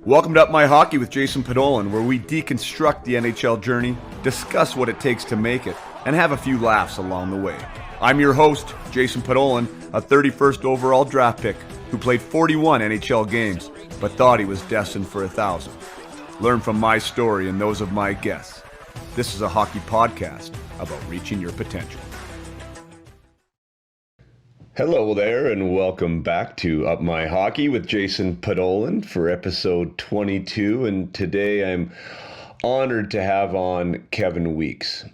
Welcome to Up My Hockey with Jason Podolin, where we deconstruct the NHL journey, discuss what it takes to make it, and have a few laughs along the way. I'm your host, Jason Podolin, a 31st overall draft pick who played 41 NHL games, but thought he was destined for 1,000. Learn from my story and those of my guests. This is a hockey podcast about reaching your potential. Hello there, and welcome back to Up My Hockey with Jason Podolin for episode 22. And today I'm honored to have on Kevin Weeks.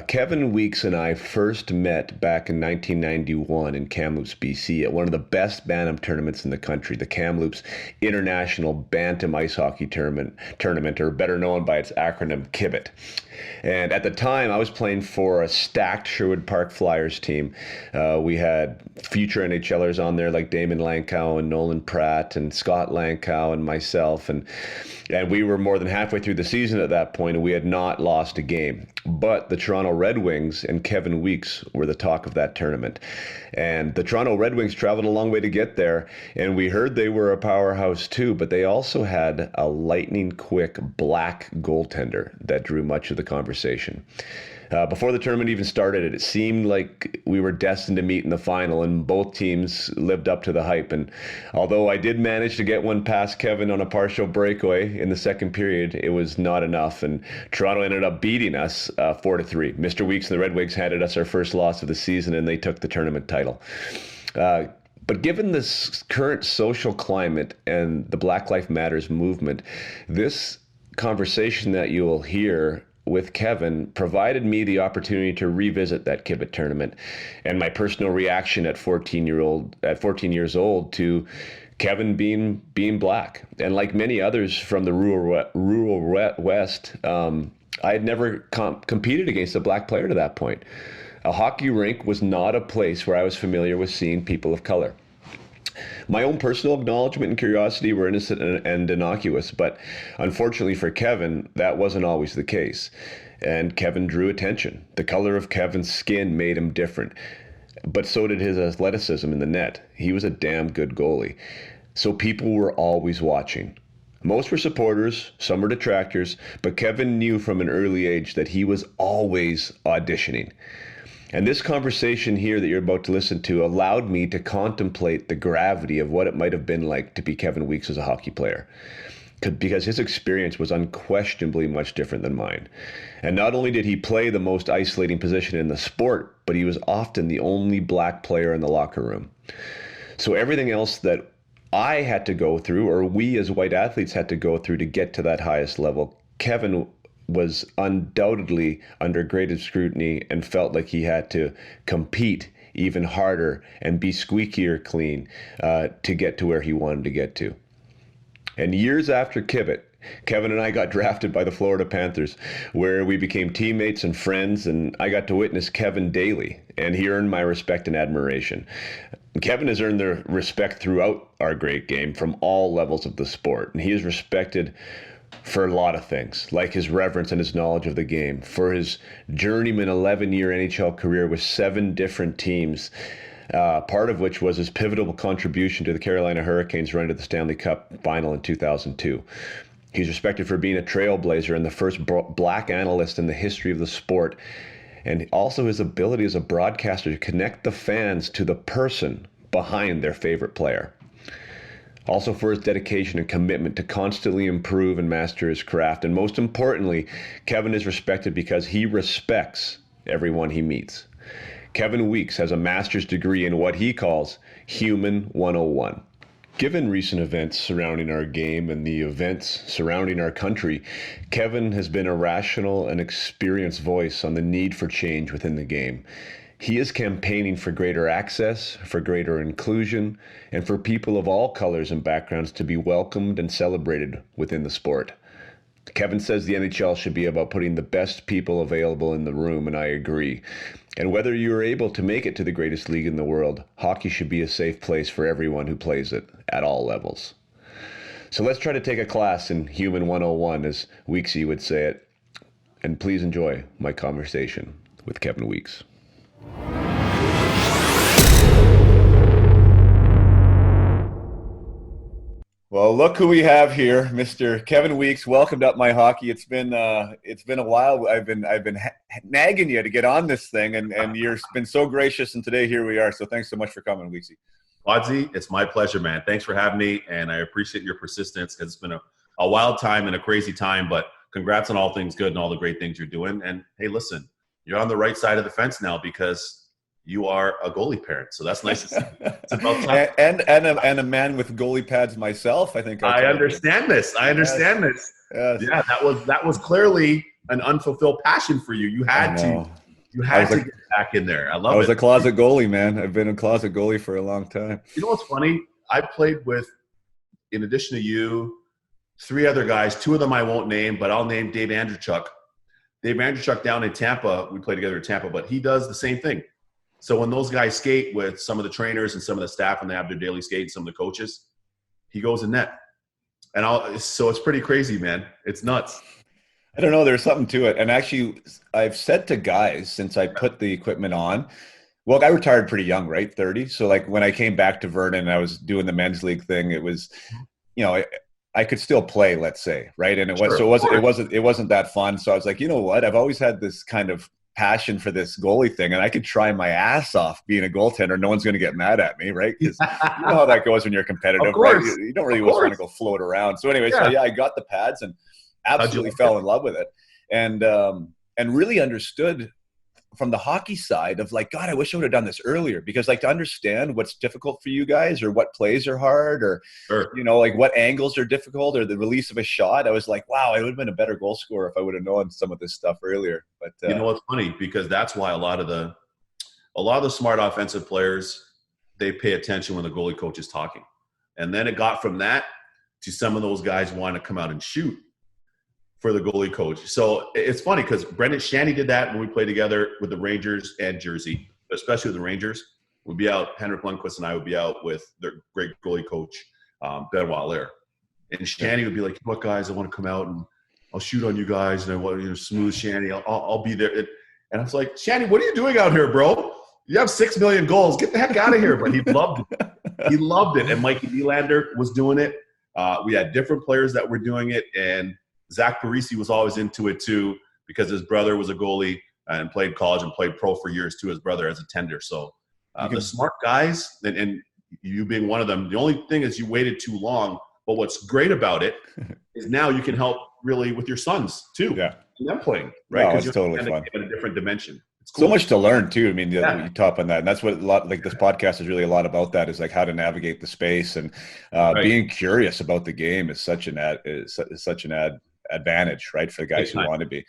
Kevin Weeks and I first met back in 1991 in Kamloops BC at one of the best Bantam tournaments in the country, the Kamloops International Bantam Ice Hockey Tournament, or better known by its acronym KIBHIT. And at the time, I was playing for a stacked Sherwood Park Flyers team. We had future NHLers on there like Damon Lankow and Nolan Pratt and Scott Lankow and myself. And we were more than halfway through the season at that point, and we had not lost a game. But the Toronto Red Wings and Kevin Weeks were the talk of that tournament. And the Toronto Red Wings traveled a long way to get there, and we heard they were a powerhouse too, but they also had a lightning-quick black goaltender that drew much of the conversation. Before the tournament even started, it seemed like we were destined to meet in the final, and both teams lived up to the hype. And although I did manage to get one past Kevin on a partial breakaway in the second period, it was not enough, and Toronto ended up beating us 4-3. Mr. Weeks and the Red Wings handed us our first loss of the season, and they took the tournament title. But given this current social climate and the Black Lives Matters movement, this conversation that you will hear with Kevin provided me the opportunity to revisit that KIBHIT tournament and my personal reaction at 14 years old to Kevin being black. And like many others from the rural West, I had never competed against a black player to that point. A hockey rink was not a place where I was familiar with seeing people of color. My own personal acknowledgement and curiosity were innocent and innocuous, but unfortunately for Kevin, that wasn't always the case. And Kevin drew attention. The color of Kevin's skin made him different, but so did his athleticism in the net. He was a damn good goalie. So people were always watching. Most were supporters, some were detractors, but Kevin knew from an early age that he was always auditioning. And this conversation here that you're about to listen to allowed me to contemplate the gravity of what it might have been like to be Kevin Weeks as a hockey player, because his experience was unquestionably much different than mine. And not only did he play the most isolating position in the sport, but he was often the only black player in the locker room. So everything else that I had to go through, or we as white athletes had to go through to get to that highest level, Kevin was undoubtedly under greater scrutiny and felt like he had to compete even harder and be squeakier clean to get to where he wanted to get to. And years after KIBHIT, Kevin and I got drafted by the Florida Panthers, where we became teammates and friends, and I got to witness Kevin daily, and he earned my respect and admiration. Kevin has earned the respect throughout our great game from all levels of the sport, and he is respected for a lot of things, like his reverence and his knowledge of the game, for his journeyman 11-year NHL career with 7 different teams, part of which was his pivotal contribution to the Carolina Hurricanes' run to the Stanley Cup final in 2002. He's respected for being a trailblazer and the first black analyst in the history of the sport, and also his ability as a broadcaster to connect the fans to the person behind their favorite player. Also for his dedication and commitment to constantly improve and master his craft. And most importantly, Kevin is respected because he respects everyone he meets. Kevin Weeks has a master's degree in what he calls Human 101. Given recent events surrounding our game and the events surrounding our country, Kevin has been a rational and experienced voice on the need for change within the game. He is campaigning for greater access, for greater inclusion, and for people of all colors and backgrounds to be welcomed and celebrated within the sport. Kevin says the NHL should be about putting the best people available in the room, and I agree. And whether you are able to make it to the greatest league in the world, hockey should be a safe place for everyone who plays it at all levels. So let's try to take a class in Human 101, as Weeksy would say it. And please enjoy my conversation with Kevin Weeks. Well, look who we have here, Mr. Kevin Weeks. Welcome to Up My Hockey. It's been a while. I've been nagging you to get on this thing, and you've been so gracious. And today here we are. So thanks so much for coming, Weeksy. Podsy, it's my pleasure, man. Thanks for having me, and I appreciate your persistence because it's been a wild time and a crazy time. But congrats on all things good and all the great things you're doing. And hey, listen, you're on the right side of the fence now because you are a goalie parent, so that's nice to see. It's about time. and a man with goalie pads myself. I think I understand this. I understand this. Yes. Yeah, that was clearly an unfulfilled passion for you. You had to get back in there. I love it. I was a closet goalie, man. I've been a closet goalie for a long time. You know what's funny? I played with, in addition to you, 3 other guys. 2 of them I won't name, but I'll name Dave Andrewchuk. Dave Andrewchuk down in Tampa. We played together in Tampa, but he does the same thing. So when those guys skate with some of the trainers and some of the staff when they have their daily skate and some of the coaches, he goes in net. So it's pretty crazy, man. It's nuts. I don't know. There's something to it. And actually, I've said to guys since I put the equipment on, well, I retired pretty young, right? 30. So like when I came back to Vernon, I was doing the men's league thing. It was, I could still play, let's say, right? And it wasn't that fun. So I was like, you know what? I've always had this kind of passion for this goalie thing, and I could try my ass off being a goaltender. No one's going to get mad at me, right? Because you know how that goes when you're competitive, right? You don't really want to go float around. So anyway, so I got the pads and absolutely fell in love with it, and really understood from the hockey side of like, God, I wish I would have done this earlier, because like to understand what's difficult for you guys or what plays are hard or, like what angles are difficult or the release of a shot. I was like, wow, I would have been a better goal scorer if I would have known some of this stuff earlier. But you know what's funny? Because that's why a lot of the smart offensive players, they pay attention when the goalie coach is talking. And then it got from that to some of those guys want to come out and shoot for the goalie coach. So it's funny because Brendan Shanny did that when we played together with the Rangers and Jersey, especially with the Rangers. We'd be out, Henrik Lundqvist and I would be out with their great goalie coach, Benoit Lair. And Shanny would be like, look, guys, I want to come out and I'll shoot on you guys. And I want smooth Shanny. I'll be there. And I was like, Shanny, what are you doing out here, bro? You have 6 million goals. Get the heck out of here. But he loved it. He loved it. And Mikey Nylander was doing it. We had different players that were doing it. And Zach Parisi was always into it too, because his brother was a goalie and played college and played pro for years too, his brother as a tender. So the smart guys, and you being one of them, the only thing is you waited too long. But what's great about it is now you can help really with your sons too. Yeah. And them playing, right? No, it's totally fun. In a different dimension. It's cool. So much to learn too. I mean, you top on that, and that's what this podcast is really a lot about. That is like how to navigate the space and being curious about the game is such an advantage, right, for the guys who want to be.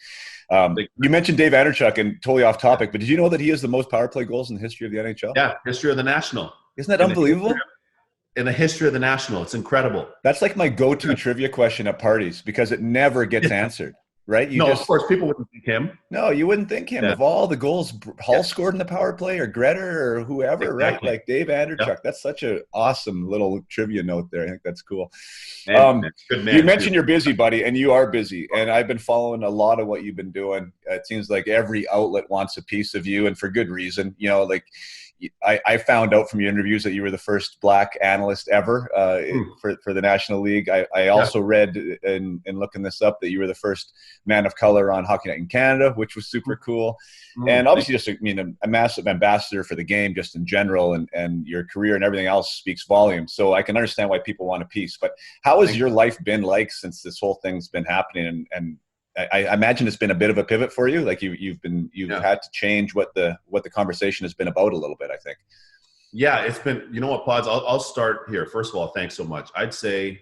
You mentioned Dave Andrewchuk, and totally off topic, but did you know that he has the most power play goals in the history of the NHL? Yeah, history of the National. Isn't that unbelievable? In the history of the National, it's incredible. That's like my go-to trivia question at parties because it never gets answered. Right? Of course, people wouldn't think him. No, you wouldn't think him. Of all the goals Hull scored in the power play or Greta or whoever, right? Like Dave Andrewchuk. That's such an awesome little trivia note there. I think that's cool. Good man, you mentioned you're busy, buddy, and you are busy. And I've been following a lot of what you've been doing. It seems like every outlet wants a piece of you, and for good reason. I found out from your interviews that you were the first Black analyst ever for the National League. I also read in looking this up that you were the first man of color on Hockey Night in Canada, which was super cool. And obviously just a massive ambassador for the game just in general, and your career and everything else speaks volumes. So I can understand why people want a piece. But how has your life been like since this whole thing's been happening? And I imagine it's been a bit of a pivot for you. Like you've had to change what the conversation has been about a little bit, I think. Yeah, it's been, you know what, Pods, I'll start here. First of all, thanks so much. I'd say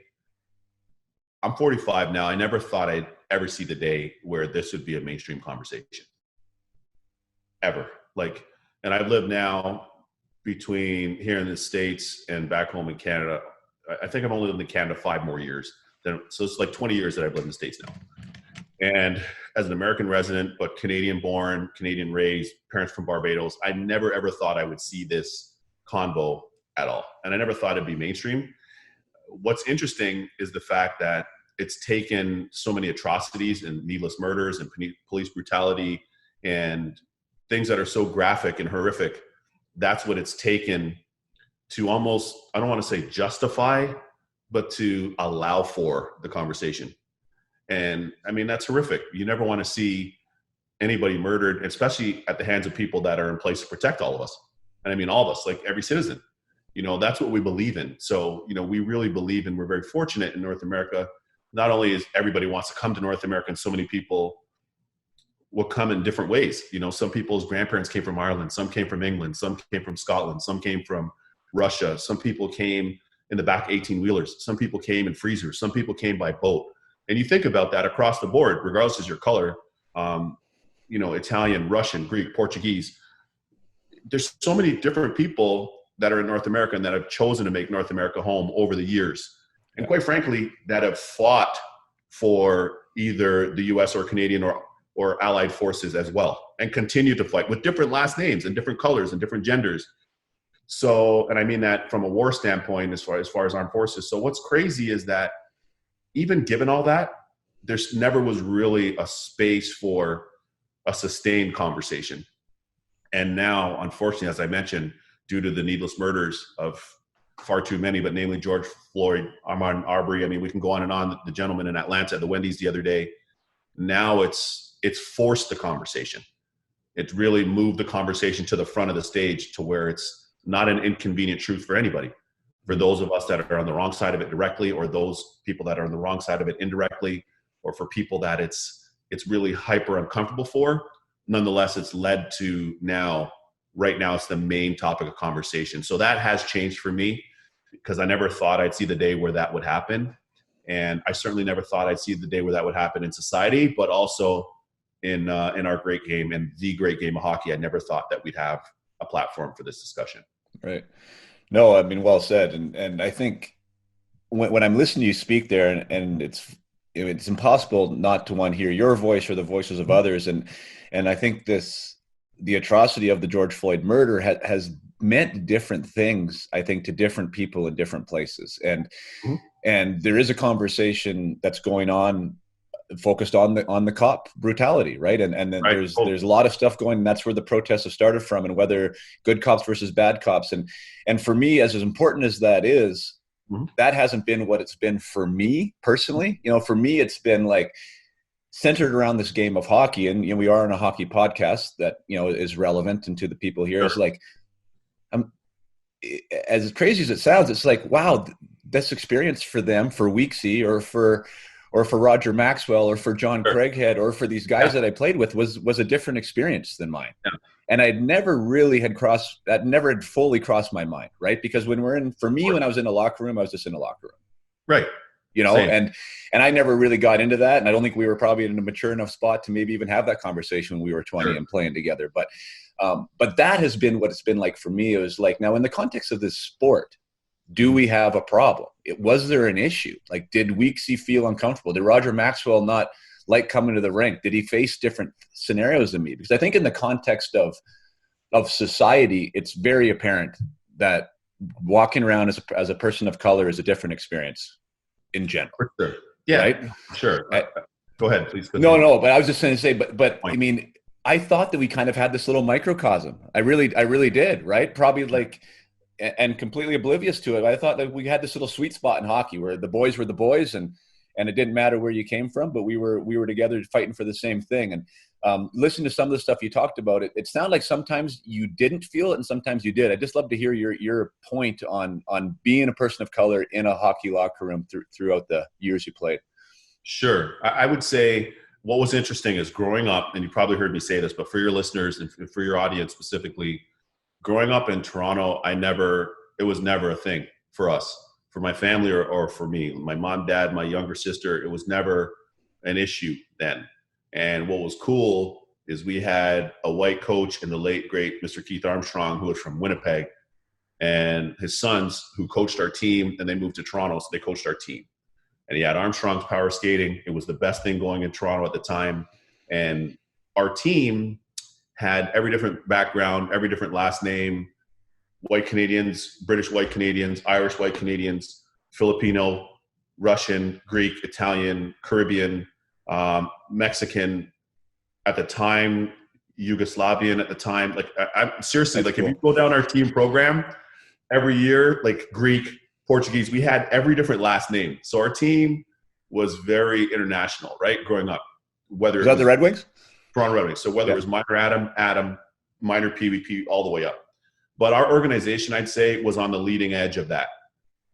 I'm 45 now. I never thought I'd ever see the day where this would be a mainstream conversation. Ever. And I've lived now between here in the States and back home in Canada. I think I've only lived in Canada 5 more years. So it's like 20 years that I've lived in the States now. And as an American resident, but Canadian born, Canadian raised, parents from Barbados, I never ever thought I would see this convo at all. And I never thought it'd be mainstream. What's interesting is the fact that it's taken so many atrocities and needless murders and police brutality and things that are so graphic and horrific. That's what it's taken to almost, I don't want to say justify, but to allow for the conversation. And I mean, that's horrific. You never want to see anybody murdered, especially at the hands of people that are in place to protect all of us. And I mean, all of us, like every citizen, that's what we believe in. So, we really believe, and we're very fortunate in North America. Not only is everybody wants to come to North America, and so many people will come in different ways. Some people's grandparents came from Ireland, some came from England, some came from Scotland, some came from Russia. Some people came in the back 18-wheelers. Some people came in freezers. Some people came by boat. And you think about that across the board, regardless of your color, Italian, Russian, Greek, Portuguese. There's so many different people that are in North America and that have chosen to make North America home over the years. And quite frankly, that have fought for either the US or Canadian or allied forces as well, and continue to fight with different last names and different colors and different genders. So, and I mean that from a war standpoint, as far as armed forces. So what's crazy is that even given all that, there's never was really a space for a sustained conversation. And now, unfortunately, as I mentioned, due to the needless murders of far too many, but namely George Floyd, Ahmaud Arbery, I mean, we can go on and on, the gentleman in Atlanta at the Wendy's the other day. Now it's forced the conversation. It's really moved the conversation to the front of the stage to where it's not an inconvenient truth for anybody. For those of us that are on the wrong side of it directly, or those people that are on the wrong side of it indirectly, or for people that it's really hyper uncomfortable for, nonetheless, it's led to right now it's the main topic of conversation. So that has changed for me, because I never thought I'd see the day where that would happen. And I certainly never thought I'd see the day where that would happen in society, but also in our great game and the great game of hockey. I never thought that we'd have a platform for this discussion. Right. No, I mean, well said. And I think when I'm listening to you speak there, and it's impossible not to hear your voice or the voices of others. And I think the atrocity of the George Floyd murder has meant different things, I think, to different people in different places. And there is a conversation that's going on focused on the cop brutality, right? And then right. There's a lot of stuff going, and that's where the protests have started from, and whether good cops versus bad cops. And for me, as important as that is, that hasn't been what it's been for me personally. For me, it's been like centered around this game of hockey, and we are on a hockey podcast that is relevant and to the people here. Sure. It's like, as crazy as it sounds, it's like, wow, this experience for them, for Weeksy, or for Roger Maxwell, or for John Craighead, or for these guys that I played with was a different experience than mine. Yeah. And I'd never really that never had fully crossed my mind, right? Because when I was in a locker room, I was just in a locker room. Right. And I never really got into that. And I don't think we were probably in a mature enough spot to maybe even have that conversation when we were 20 and playing together. But that has been what it's been like for me. It was like, now in the context of this sport, do we have a problem? Was there an issue? Like, did Weeksy feel uncomfortable? Did Roger Maxwell not like coming to the rink? Did he face different scenarios than me? Because I think in the context of society, it's very apparent that walking around as a person of color is a different experience in general. For sure. Yeah, right? Sure. Go ahead, please. No, but I was just going to say, but I mean, I thought that we kind of had this little microcosm. I really did, right? Probably like, and completely oblivious to it. I thought that we had this little sweet spot in hockey where the boys were the boys, and it didn't matter where you came from, but we were together fighting for the same thing. And listening to some of the stuff you talked about, it sounded like sometimes you didn't feel it and sometimes you did. I'd just love to hear your point on being a person of color in a hockey locker room throughout the years you played. Sure. I would say what was interesting is growing up, and you probably heard me say this, but for your listeners and for your audience specifically, growing up in Toronto, it was never a thing for us, for my family or for me. My mom, dad, my younger sister, it was never an issue then. And what was cool is we had a white coach in the late, great Mr. Keith Armstrong, who was from Winnipeg, and his sons who coached our team, and they moved to Toronto, so they coached our team. And he had Armstrong's power skating. It was the best thing going in Toronto at the time. And our team had every different background, every different last name, white Canadians, British white Canadians, Irish white Canadians, Filipino, Russian, Greek, Italian, Caribbean, Mexican at the time, Yugoslavian at the time. Like, I'm seriously, like, cool. If you go down our team program every year, like Greek, Portuguese. We had every different last name. So our team was very international, right? Growing up, whether Was it that was the Red Wings? Toronto Red Wings. So whether it was minor Adam, minor PvP, all the way up. But our organization, I'd say, was on the leading edge of that.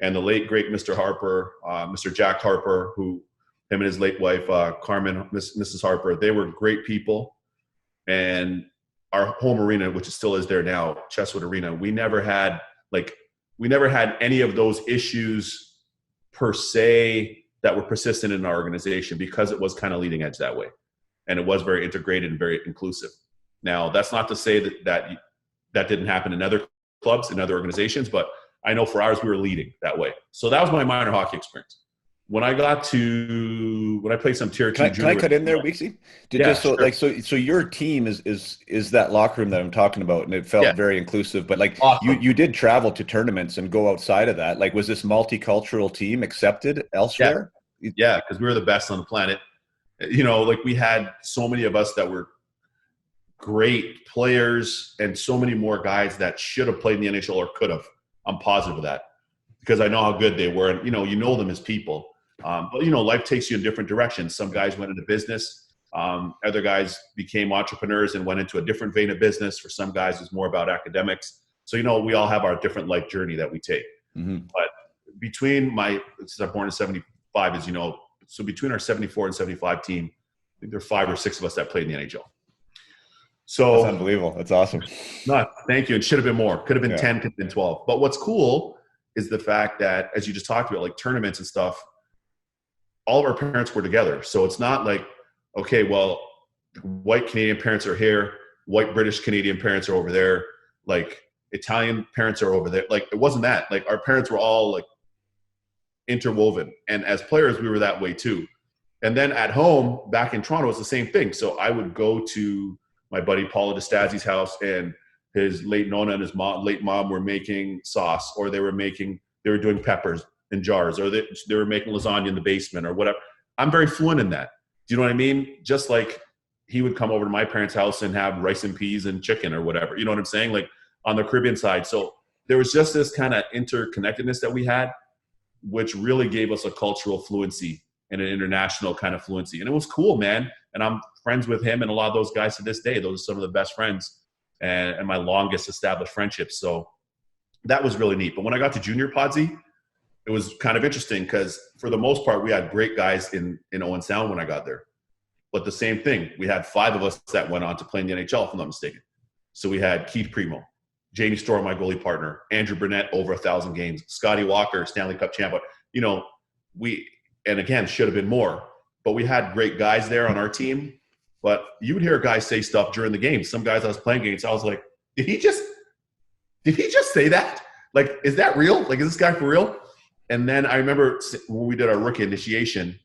And the late, great Mr. Harper, Mr. Jack Harper, him and his late wife, Carmen, Mrs. Harper, they were great people. And our home arena, which still is there now, Chesswood Arena, we never had any of those issues per se that were persistent in our organization because it was kind of leading edge that way. And it was very integrated and very inclusive. Now, that's not to say that didn't happen in other clubs, in other organizations, but I know for ours, we were leading that way. So that was my minor hockey experience. When I played some tier 2 junior. Can I cut in there, Weeksy? So your team is that locker room that I'm talking about, and it felt very inclusive. But like awesome. you did travel to tournaments and go outside of that. Like, was this multicultural team accepted elsewhere? Yeah, because we were the best on the planet. You know, like we had so many of us that were great players, and so many more guys that should have played in the NHL or could have. I'm positive of that because I know how good they were, and you know them as people. But life takes you in different directions. Some guys went into business. Other guys became entrepreneurs and went into a different vein of business. For some guys, it's more about academics. So we all have our different life journey that we take. Mm-hmm. But between since I'm born in '75, as you know, so between our '74 and '75 team, I think there are 5 or 6 of us that played in the NHL. So that's unbelievable. That's awesome. No, thank you. It should have been more. Could have been 10, could have been 12. But what's cool is the fact that, as you just talked about, like tournaments and stuff, all of our parents were together. So it's not like, okay, well, white Canadian parents are here, white British Canadian parents are over there, like Italian parents are over there. Like, it wasn't that. Like, our parents were all like interwoven. And as players, we were that way too. And then at home, back in Toronto, it's the same thing. So I would go to my buddy Paula DeStazi's house, and his late Nona and his late mom were making sauce, or they were doing peppers in jars, or they were making lasagna in the basement or whatever. I'm very fluent in that. Do you know what I mean? Just like he would come over to my parents' house and have rice and peas and chicken or whatever. You know what I'm saying? Like on the Caribbean side. So there was just this kind of interconnectedness that we had, which really gave us a cultural fluency and an international kind of fluency. And it was cool, man. And I'm friends with him and a lot of those guys to this day. Those are some of the best friends and my longest established friendships. So that was really neat. But when I got to junior podsy, it was kind of interesting because for the most part, we had great guys in Owen Sound when I got there. But the same thing, we had 5 of us that went on to play in the NHL, if I'm not mistaken. So we had Keith Primo, Jamie Storr, my goalie partner, Andrew Burnett, over 1,000 games, Scotty Walker, Stanley Cup champ. And again, should have been more. But we had great guys there on our team. But you would hear guys say stuff during the game. Some guys I was playing against, I was like, did he just say that? Like, is that real? Like, is this guy for real? And then I remember when we did our rookie initiation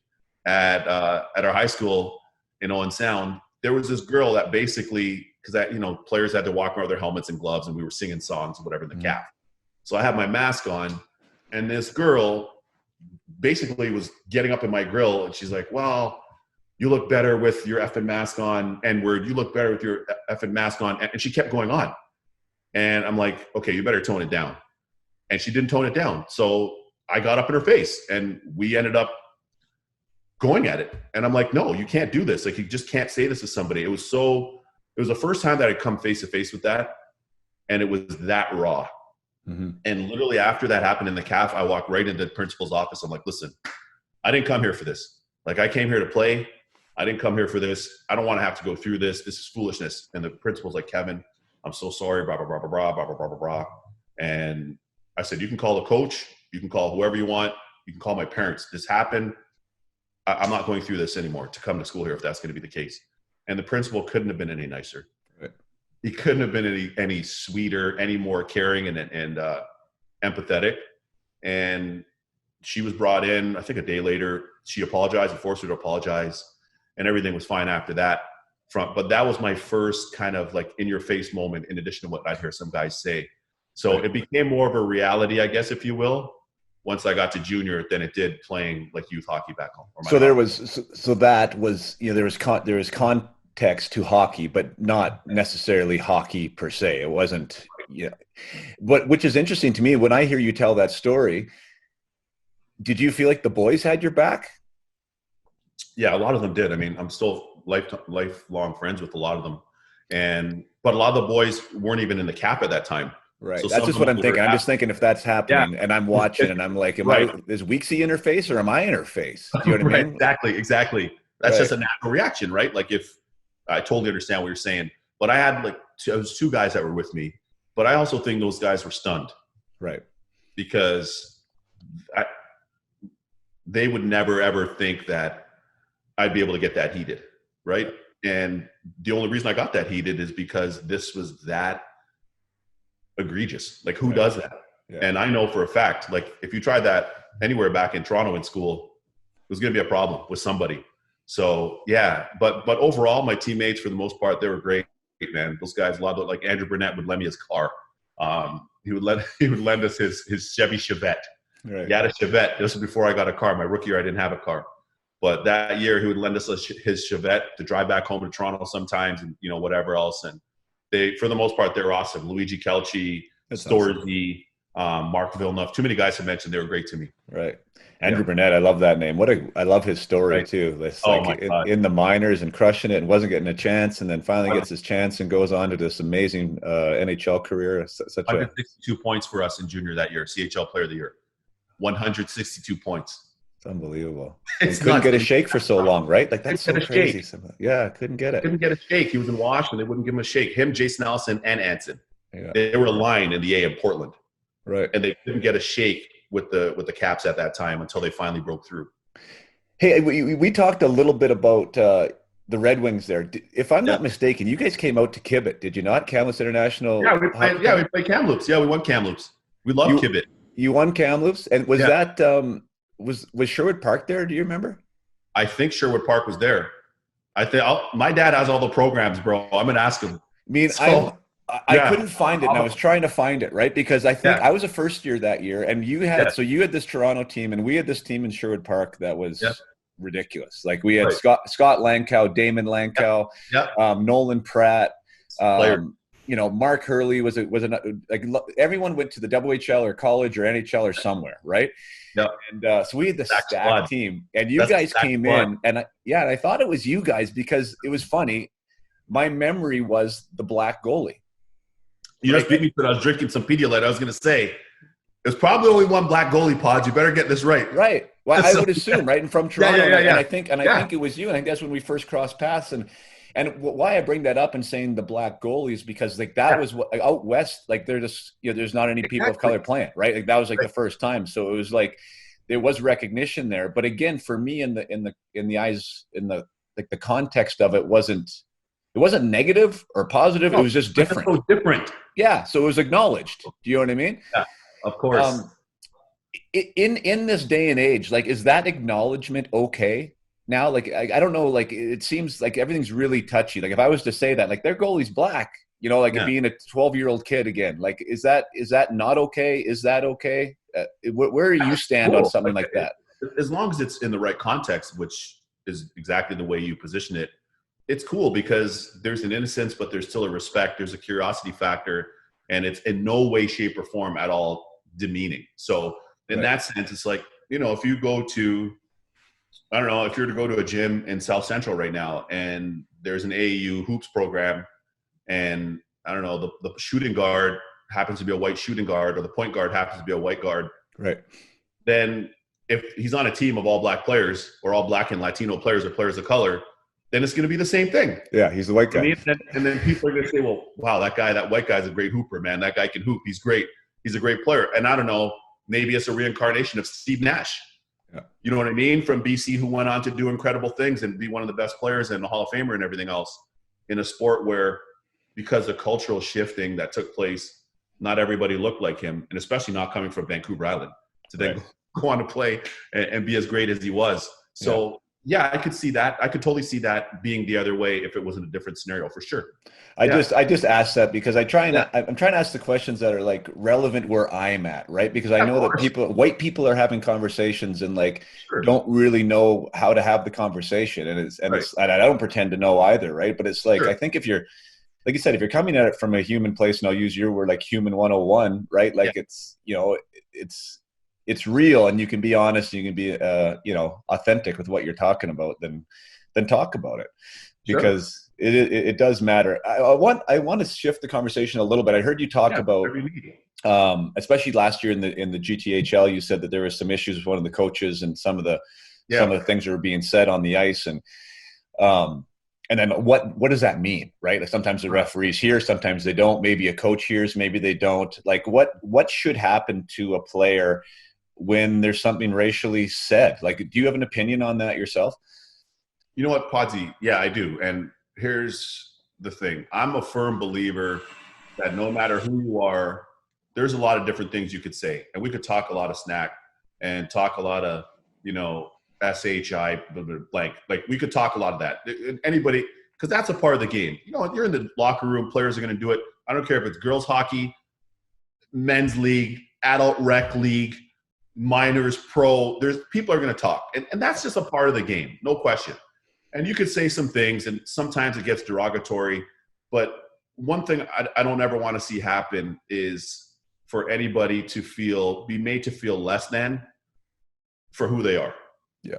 at our high school in Owen Sound, there was this girl that basically, because players had to walk around with their helmets and gloves, and we were singing songs and whatever in the calf. So I had my mask on, and this girl basically was getting up in my grill, and she's like, well, you look better with your effing mask on, N-word, you look better with your effing mask on. And she kept going on. And I'm like, okay, you better tone it down. And she didn't tone it down. So I got up in her face, and we ended up going at it. And I'm like, no, you can't do this. Like, you just can't say this to somebody. It was the first time that I'd come face to face with that. And it was that raw. Mm-hmm. And literally after that happened in the calf, I walked right into the principal's office. I'm like, listen, I didn't come here for this. Like, I came here to play. I didn't come here for this. I don't want to have to go through this. This is foolishness. And the principal's like, Kevin, I'm so sorry, blah, blah, blah, blah, blah, blah, blah, blah, blah. And I said, you can call the coach. You can call whoever you want. You can call my parents. This happened. I'm not going through this anymore to come to school here if that's going to be the case. And the principal couldn't have been any nicer. Right. He couldn't have been any sweeter, any more caring and empathetic. And she was brought in, I think a day later. She apologized and forced her to apologize. And everything was fine after that. But that was my first kind of like in-your-face moment, in addition to what I'd hear some guys say. So It became more of a reality, I guess, if you will, once I got to junior than it did playing like youth hockey back home. There was context to hockey, but not necessarily hockey per se. It wasn't, but which is interesting to me when I hear you tell that story. did you feel like the boys had your back? Yeah, a lot of them did. I mean, I'm still lifelong friends with a lot of them, but a lot of the boys weren't even in the cap at that time. Right. So That's some of just them what I'm thinking. I'm just were, thinking if that's yeah, happening and I'm watching and I'm like, right, is Weeksy interface or am I interface? Do you know what I right, mean? exactly. That's Right. just a natural reaction, right? Like if I totally understand what you're saying, but I had there was two guys that were with me, but I also think those guys were stunned Right. because they would never ever think that I'd be able to get that heated, right? And the only reason I got that heated is because this was that egregious. Like, who does that? Yeah. And I know for a fact, like, if you tried that anywhere back in Toronto in school, it was going to be a problem with somebody. So yeah, but overall, my teammates for the most part, they were great, man. Those guys, a lot of, like Andrew Burnett would lend me his car. He would lend us his Chevy Chevette. Right. He had a Chevette. This was before I got a car. My rookie year, I didn't have a car. But that year, he would lend us his Chevette to drive back home to Toronto sometimes, and whatever else. And they, for the most part, they were awesome. Luigi Kelchi, Storzy, awesome. Mark Villeneuve. Too many guys have mentioned they were great to me. Right. Andrew Burnett, I love that name. I love his story too. It's like in the minors and crushing it and wasn't getting a chance, and then finally gets his chance and goes on to this amazing NHL career. 162 points for us in junior that year, CHL Player of the Year. 162 points. It's unbelievable. Couldn't get a shake for so long, right? Like, that's so crazy. Yeah, couldn't get it. Couldn't get a shake. He was in Wash, and they wouldn't give him a shake. Him, Jason Allison, and Anson. Yeah. They were aligned in the A in Portland. Right. And they couldn't get a shake with the Caps at that time until they finally broke through. Hey, we talked a little bit about the Red Wings there. If I'm not mistaken, you guys came out to KIBHIT, did you not? Kamloops International. Yeah, we played Kamloops. Yeah, we won Kamloops. We love KIBHIT. You won Kamloops, and was that was Sherwood Park there? Do you remember? I think Sherwood Park was there. I think my dad has all the programs, bro. I'm gonna ask him. I couldn't find it, and I was trying to find it, right? Because I think I was a first year that year, and you had this Toronto team, and we had this team in Sherwood Park that was ridiculous. Like, we had Scott Lankow, Damon Lankow, Nolan Pratt, Mark Hurley was like everyone went to the WHL or college or NHL or somewhere, right? Yeah. And so we had this stacked team, and you guys came in, and I thought it was you guys because it was funny. My memory was the black goalie. You just beat me because I was drinking some Pedialyte. I was going to say, there's probably only one black goalie, Pod. You better get this right. Right. Well, I would assume, right? And from Toronto, and I think it was you. And I think that's when we first crossed paths. And why I bring that up and saying the black goalie is because, like, that was what, out west, like, they're just, there's not any people of color playing, right? Like, that was like the first time. So it was like there was recognition there. But again, for me, in the eyes, in the context of it wasn't negative or positive. It was just different. So different. Yeah. So it was acknowledged. Do you know what I mean? Yeah, of course. In this day and age, like, is that acknowledgement okay now? Like, I don't know. Like, it seems like everything's really touchy. Like, if I was to say that, like, their goalie's black, it being a 12-year-old kid again, like, is that not okay? Is that okay? Where do you stand on something like that? As long as it's in the right context, which is exactly the way you position it, it's cool because there's an innocence, but there's still a respect. There's a curiosity factor, and it's in no way, shape, or form at all demeaning. So in that sense, it's like, if you go to, I don't know, if you were to go to a gym in South Central right now and there's an AAU hoops program and, I don't know, the shooting guard happens to be a white shooting guard or the point guard happens to be a white guard. Right. Then if he's on a team of all black players or all black and Latino players or players of color, then it's going to be the same thing. Yeah, he's the white guy. And then people are going to say, well, wow, that white guy's a great hooper, man. That guy can hoop. He's great. He's a great player. And I don't know, maybe it's a reincarnation of Steve Nash. Yeah. You know what I mean? From BC, who went on to do incredible things and be one of the best players and a Hall of Famer and everything else in a sport where, because of cultural shifting that took place, not everybody looked like him, and especially not coming from Vancouver Island to then go on to play and be as great as he was. So, yeah, I could see that. I could totally see that being the other way if it was in a different scenario, for sure. I just asked that because I'm trying to ask the questions that are, like, relevant where I'm at, right? Because I know that white people are having conversations and, like, don't really know how to have the conversation, and I don't pretend to know either, right? But it's like, I think if you're, like you said, if you're coming at it from a human place, and I'll use your word, like human 101, right? Like, it's it's real and you can be honest, you can be authentic with what you're talking about, then talk about it, Sure. because it does matter. I want to shift the conversation a little bit. I heard you talk about, especially last year in the GTHL, you said that there was some issues with one of the coaches and some of the things that were being said on the ice, and then what does that mean, right? Like sometimes the referees hear, sometimes they don't. Maybe a coach hears, maybe they don't. Like what should happen to a player when there's something racially said? Like, do you have an opinion on that yourself? You know what, Podsy? Yeah, I do. And here's the thing. I'm a firm believer that no matter who you are, there's a lot of different things you could say. And we could talk a lot of snack and talk a lot of, SHI, blank. Like we could talk a lot of that. Anybody, because that's a part of the game. You're in the locker room, players are going to do it. I don't care if it's girls hockey, men's league, adult rec league, minors, pro. There's people are going to talk. And that's just a part of the game, no question. And you could say some things, and sometimes it gets derogatory. But one thing I don't ever want to see happen is for anybody to be made to feel less than for who they are. Yeah.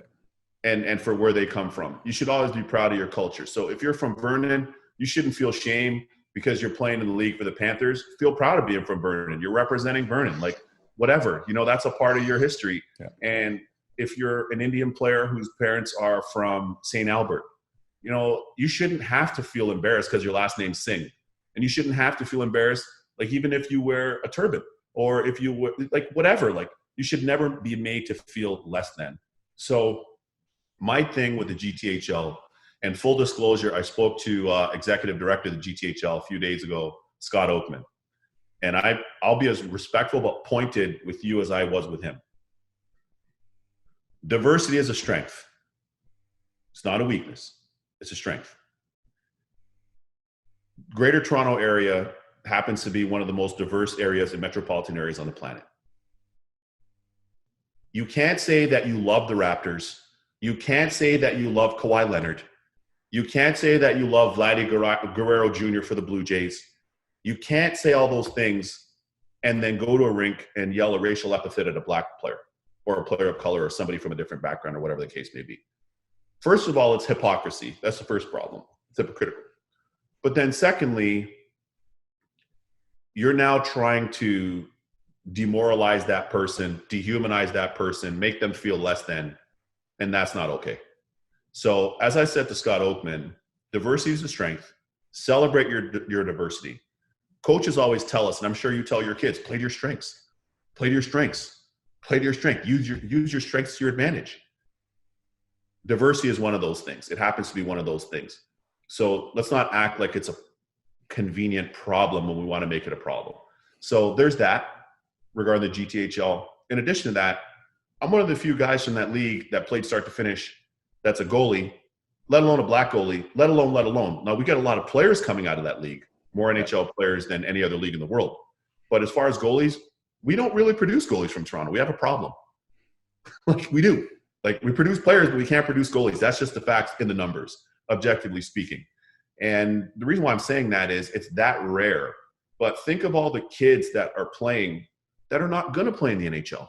And for where they come from. You should always be proud of your culture. So if you're from Vernon, you shouldn't feel shame because you're playing in the league for the Panthers. Feel proud of being from Vernon. You're representing Vernon. Like, whatever. That's a part of your history. Yeah. And if you're an Indian player whose parents are from St. Albert, you shouldn't have to feel embarrassed because your last name's Singh. And you shouldn't have to feel embarrassed, like, even if you wear a turban or if you wear, like, whatever. Like, you should never be made to feel less than. So my thing with the GTHL, and full disclosure, I spoke to executive director of the GTHL a few days ago, Scott Oakman. And I'll be as respectful but pointed with you as I was with him. Diversity is a strength. It's not a weakness. It's a strength. Greater Toronto area happens to be one of the most diverse areas and metropolitan areas on the planet. You can't say that you love the Raptors. You can't say that you love Kawhi Leonard. You can't say that you love Vladdy Guerrero Jr. for the Blue Jays. You can't say all those things and then go to a rink and yell a racial epithet at a black player or a player of color or somebody from a different background or whatever the case may be. First of all, it's hypocrisy. That's the first problem. It's hypocritical. But then secondly, you're now trying to demoralize that person, dehumanize that person, make them feel less than, and that's not okay. So as I said to Scott Oakman, diversity is a strength. Celebrate your diversity. Coaches always tell us, and I'm sure you tell your kids, play to your strengths. Play to your strengths. Play to your strength. Use your strengths to your advantage. Diversity is one of those things. It happens to be one of those things. So let's not act like it's a convenient problem when we want to make it a problem. So there's that regarding the GTHL. In addition to that, I'm one of the few guys from that league that played start to finish that's a goalie, let alone a black goalie, let alone. Now, we got a lot of players coming out of that league, more NHL players than any other league in the world. But as far as goalies, we don't really produce goalies from Toronto. We have a problem. Like, we do. Like, we produce players, but we can't produce goalies. That's just the facts in the numbers, objectively speaking. And the reason why I'm saying that is it's that rare. But think of all the kids that are playing that are not going to play in the NHL.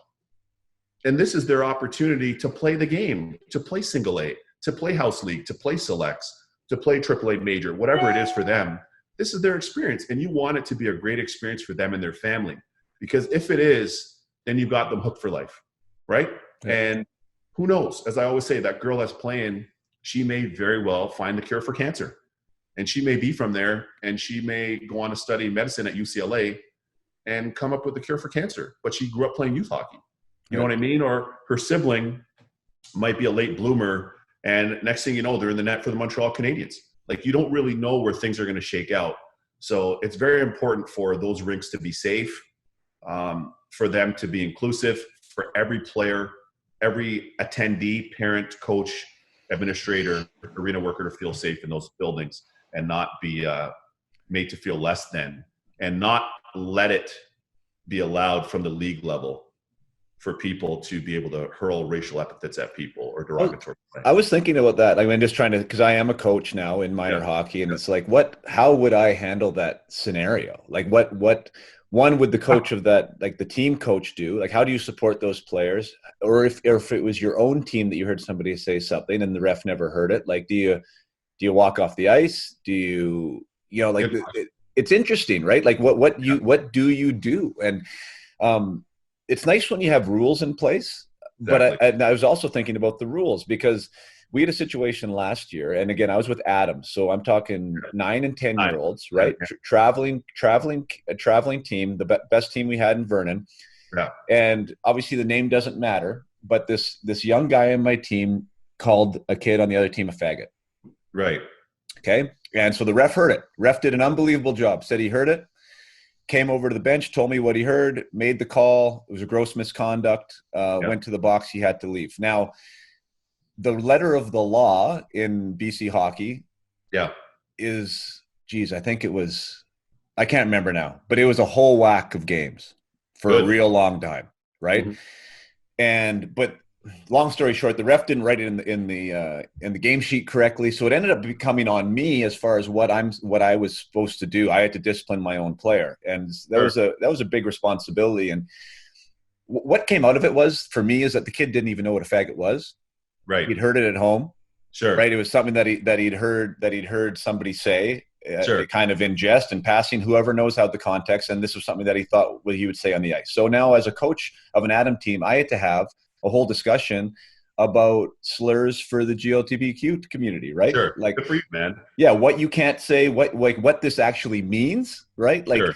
And this is their opportunity to play the game, to play single A, to play house league, to play selects, to play AAA major, whatever it is for them. This is their experience. And you want it to be a great experience for them and their family. Because if it is, then you've got them hooked for life, right? Yeah. And who knows? As I always say, that girl that's playing, she may very well find the cure for cancer. And she may be from there, and she may go on to study medicine at UCLA and come up with the cure for cancer. But she grew up playing youth hockey. You know what I mean? Or her sibling might be a late bloomer, and next thing you know, they're in the net for the Montreal Canadiens. Like, you don't really know where things are going to shake out. So it's very important for those rinks to be safe, for them to be inclusive, for every player, every attendee, parent, coach, administrator, arena worker to feel safe in those buildings and not be made to feel less than, and not let it be allowed from the league level for people to be able to hurl racial epithets at people or derogatory. I was thinking about that. I'm just trying to, because I am a coach now in minor hockey, and it's like, how would I handle that scenario? Like, what one, would the coach of that, like the team coach, do? Like, how do you support those players? Or if it was your own team that you heard somebody say something and the ref never heard it, like, do you walk off the ice? Do like it's interesting, right? Like what do you do? And it's nice when you have rules in place, Exactly. but I was also thinking about the rules because we had a situation last year, and again, I was with Adam, so I'm talking 9 and 10-year-olds, right? Traveling team, the best team we had in Vernon, Yeah. and obviously the name doesn't matter, but this young guy in my team called a kid on the other team a faggot. Right. Okay, and so the ref heard it. Ref did an unbelievable job. Said he heard it. Came over to the bench, told me what he heard, made the call. It was a gross misconduct. Went to the box. He had to leave. Now, the letter of the law in BC hockey is, I think it was, I can't remember now, but it was a whole whack of games for a real long time, right? But long story short, the ref didn't write it in the game sheet correctly, so it ended up becoming on me as far as what I was supposed to do. I had to discipline my own player, and that was a big responsibility. And what came out of it was, for me, is that the kid didn't even know what a faggot was. Right. He'd heard it at home. Sure. Right. It was something that he'd heard somebody say, kind of in jest and passing. Whoever knows how the context, and this was something that he thought he would say on the ice. So now, as a coach of an Adam team, I had to have a whole discussion about slurs for the GLBTQ community, right? Sure. Like, good for you, man. Yeah, what you can't say, what this actually means, right? Like, sure.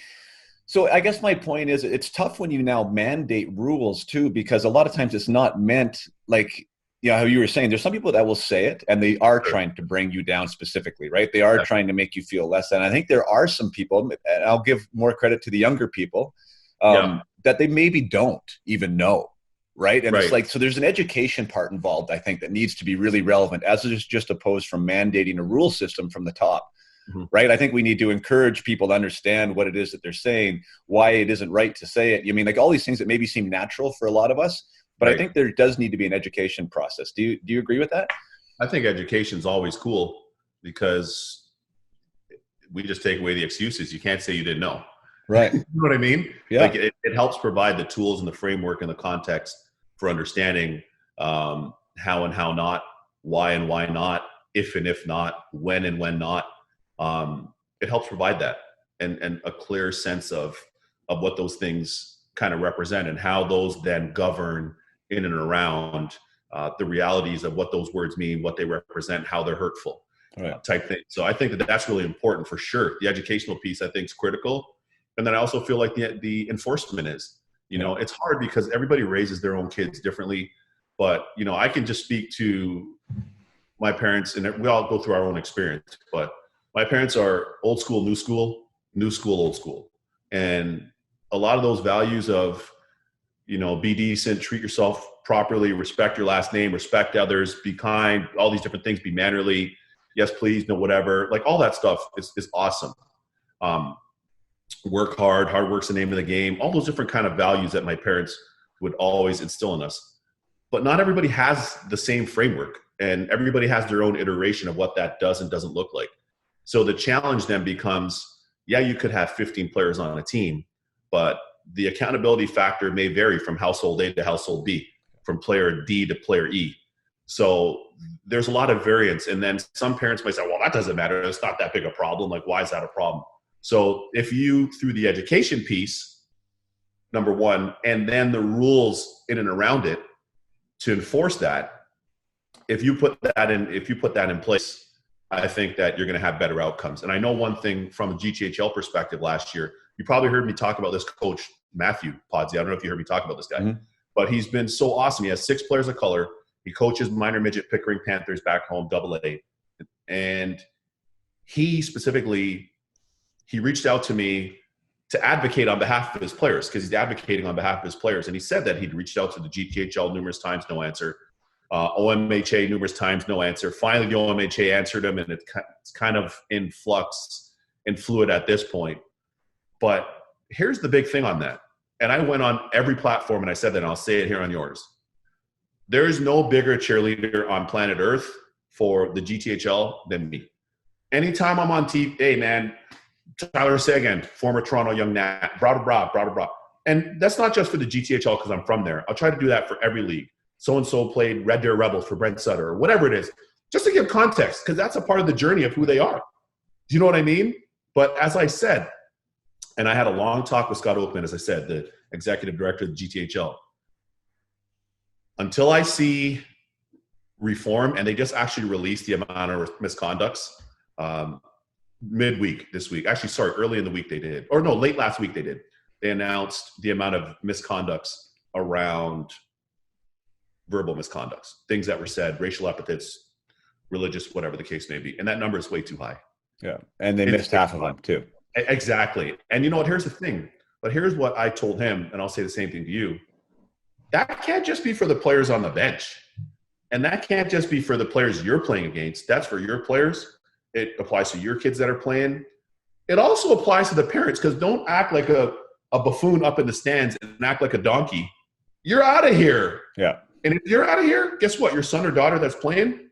So I guess my point is, it's tough when you now mandate rules too, because a lot of times it's not meant like, how you were saying, there's some people that will say it and they are trying to bring you down specifically, right? They are trying to make you feel less than. I think there are some people, and I'll give more credit to the younger people, that they maybe don't even know. Right. And it's like, so there's an education part involved, I think, that needs to be really relevant, as is just opposed from mandating a rule system from the top. Right. I think we need to encourage people to understand what it is that they're saying, why it isn't right to say it. Like all these things that maybe seem natural for a lot of us, but I think there does need to be an education process. Do you agree with that? I think education is always cool because we just take away the excuses. You can't say you didn't know. Right. You know what I mean? Yeah. Like it helps provide the tools and the framework and the context for understanding how and how not, why and why not, if and if not, when and when not. It helps provide that and a clear sense of what those things kind of represent and how those then govern in and around the realities of what those words mean, what they represent, how they're hurtful, type thing. So I think that that's really important for sure. The educational piece, I think, is critical. And then I also feel like the enforcement is, it's hard because everybody raises their own kids differently. But, I can just speak to my parents, and we all go through our own experience. But my parents are old school, new school, old school. And a lot of those values of, be decent, treat yourself properly, respect your last name, respect others, be kind, all these different things, be mannerly, yes, please, no, whatever. Like all that stuff is awesome. Work hard work's the name of the game, all those different kind of values that my parents would always instill in us. But not everybody has the same framework, and everybody has their own iteration of what that does and doesn't look like. So the challenge then becomes, you could have 15 players on a team, but the accountability factor may vary from household A to household B, from player D to player E. So there's a lot of variance. And then some parents might say, well, that doesn't matter. It's not that big a problem. Like, why is that a problem? So if you, through the education piece, number one, and then the rules in and around it to enforce that, if you put that in place, I think that you're going to have better outcomes. And I know one thing from a GTHL perspective last year, you probably heard me talk about this coach, Matthew Podsy. I don't know if you heard me talk about this guy, but he's been so awesome. He has 6 players of color. He coaches minor midget Pickering Panthers back home, AA. And he reached out to me to advocate on behalf of his players, because he's advocating on behalf of his players. And he said that he'd reached out to the GTHL numerous times, no answer. OMHA numerous times, no answer. Finally, the OMHA answered him, and it's kind of in flux and fluid at this point. But here's the big thing on that. And I went on every platform and I said that, and I'll say it here on yours. There is no bigger cheerleader on planet Earth for the GTHL than me. Anytime I'm on TV, hey man, Tyler Seguin, former Toronto Young Nat, blah, blah, blah, blah, blah, blah. And that's not just for the GTHL because I'm from there. I'll try to do that for every league. So-and-so played Red Deer Rebels for Brent Sutter or whatever it is, just to give context because that's a part of the journey of who they are. Do you know what I mean? But as I said, and I had a long talk with Scott Oakman, as I said, the executive director of the GTHL. Until I see reform, and they just actually released the amount of misconducts midweek this week. Actually, sorry, early in the week they did. Or no, late last week they did. They announced the amount of misconducts around verbal misconducts, things that were said, racial epithets, religious, whatever the case may be. And that number is way too high. Yeah, and they missed half of them too. Exactly. And you know what? Here's the thing. But here's what I told him, and I'll say the same thing to you. That can't just be for the players on the bench. And that can't just be for the players you're playing against. That's for your players. It applies to your kids that are playing. It also applies to the parents because don't act like a buffoon up in the stands and act like a donkey. You're out of here. Yeah. And if you're out of here, guess what? Your son or daughter that's playing,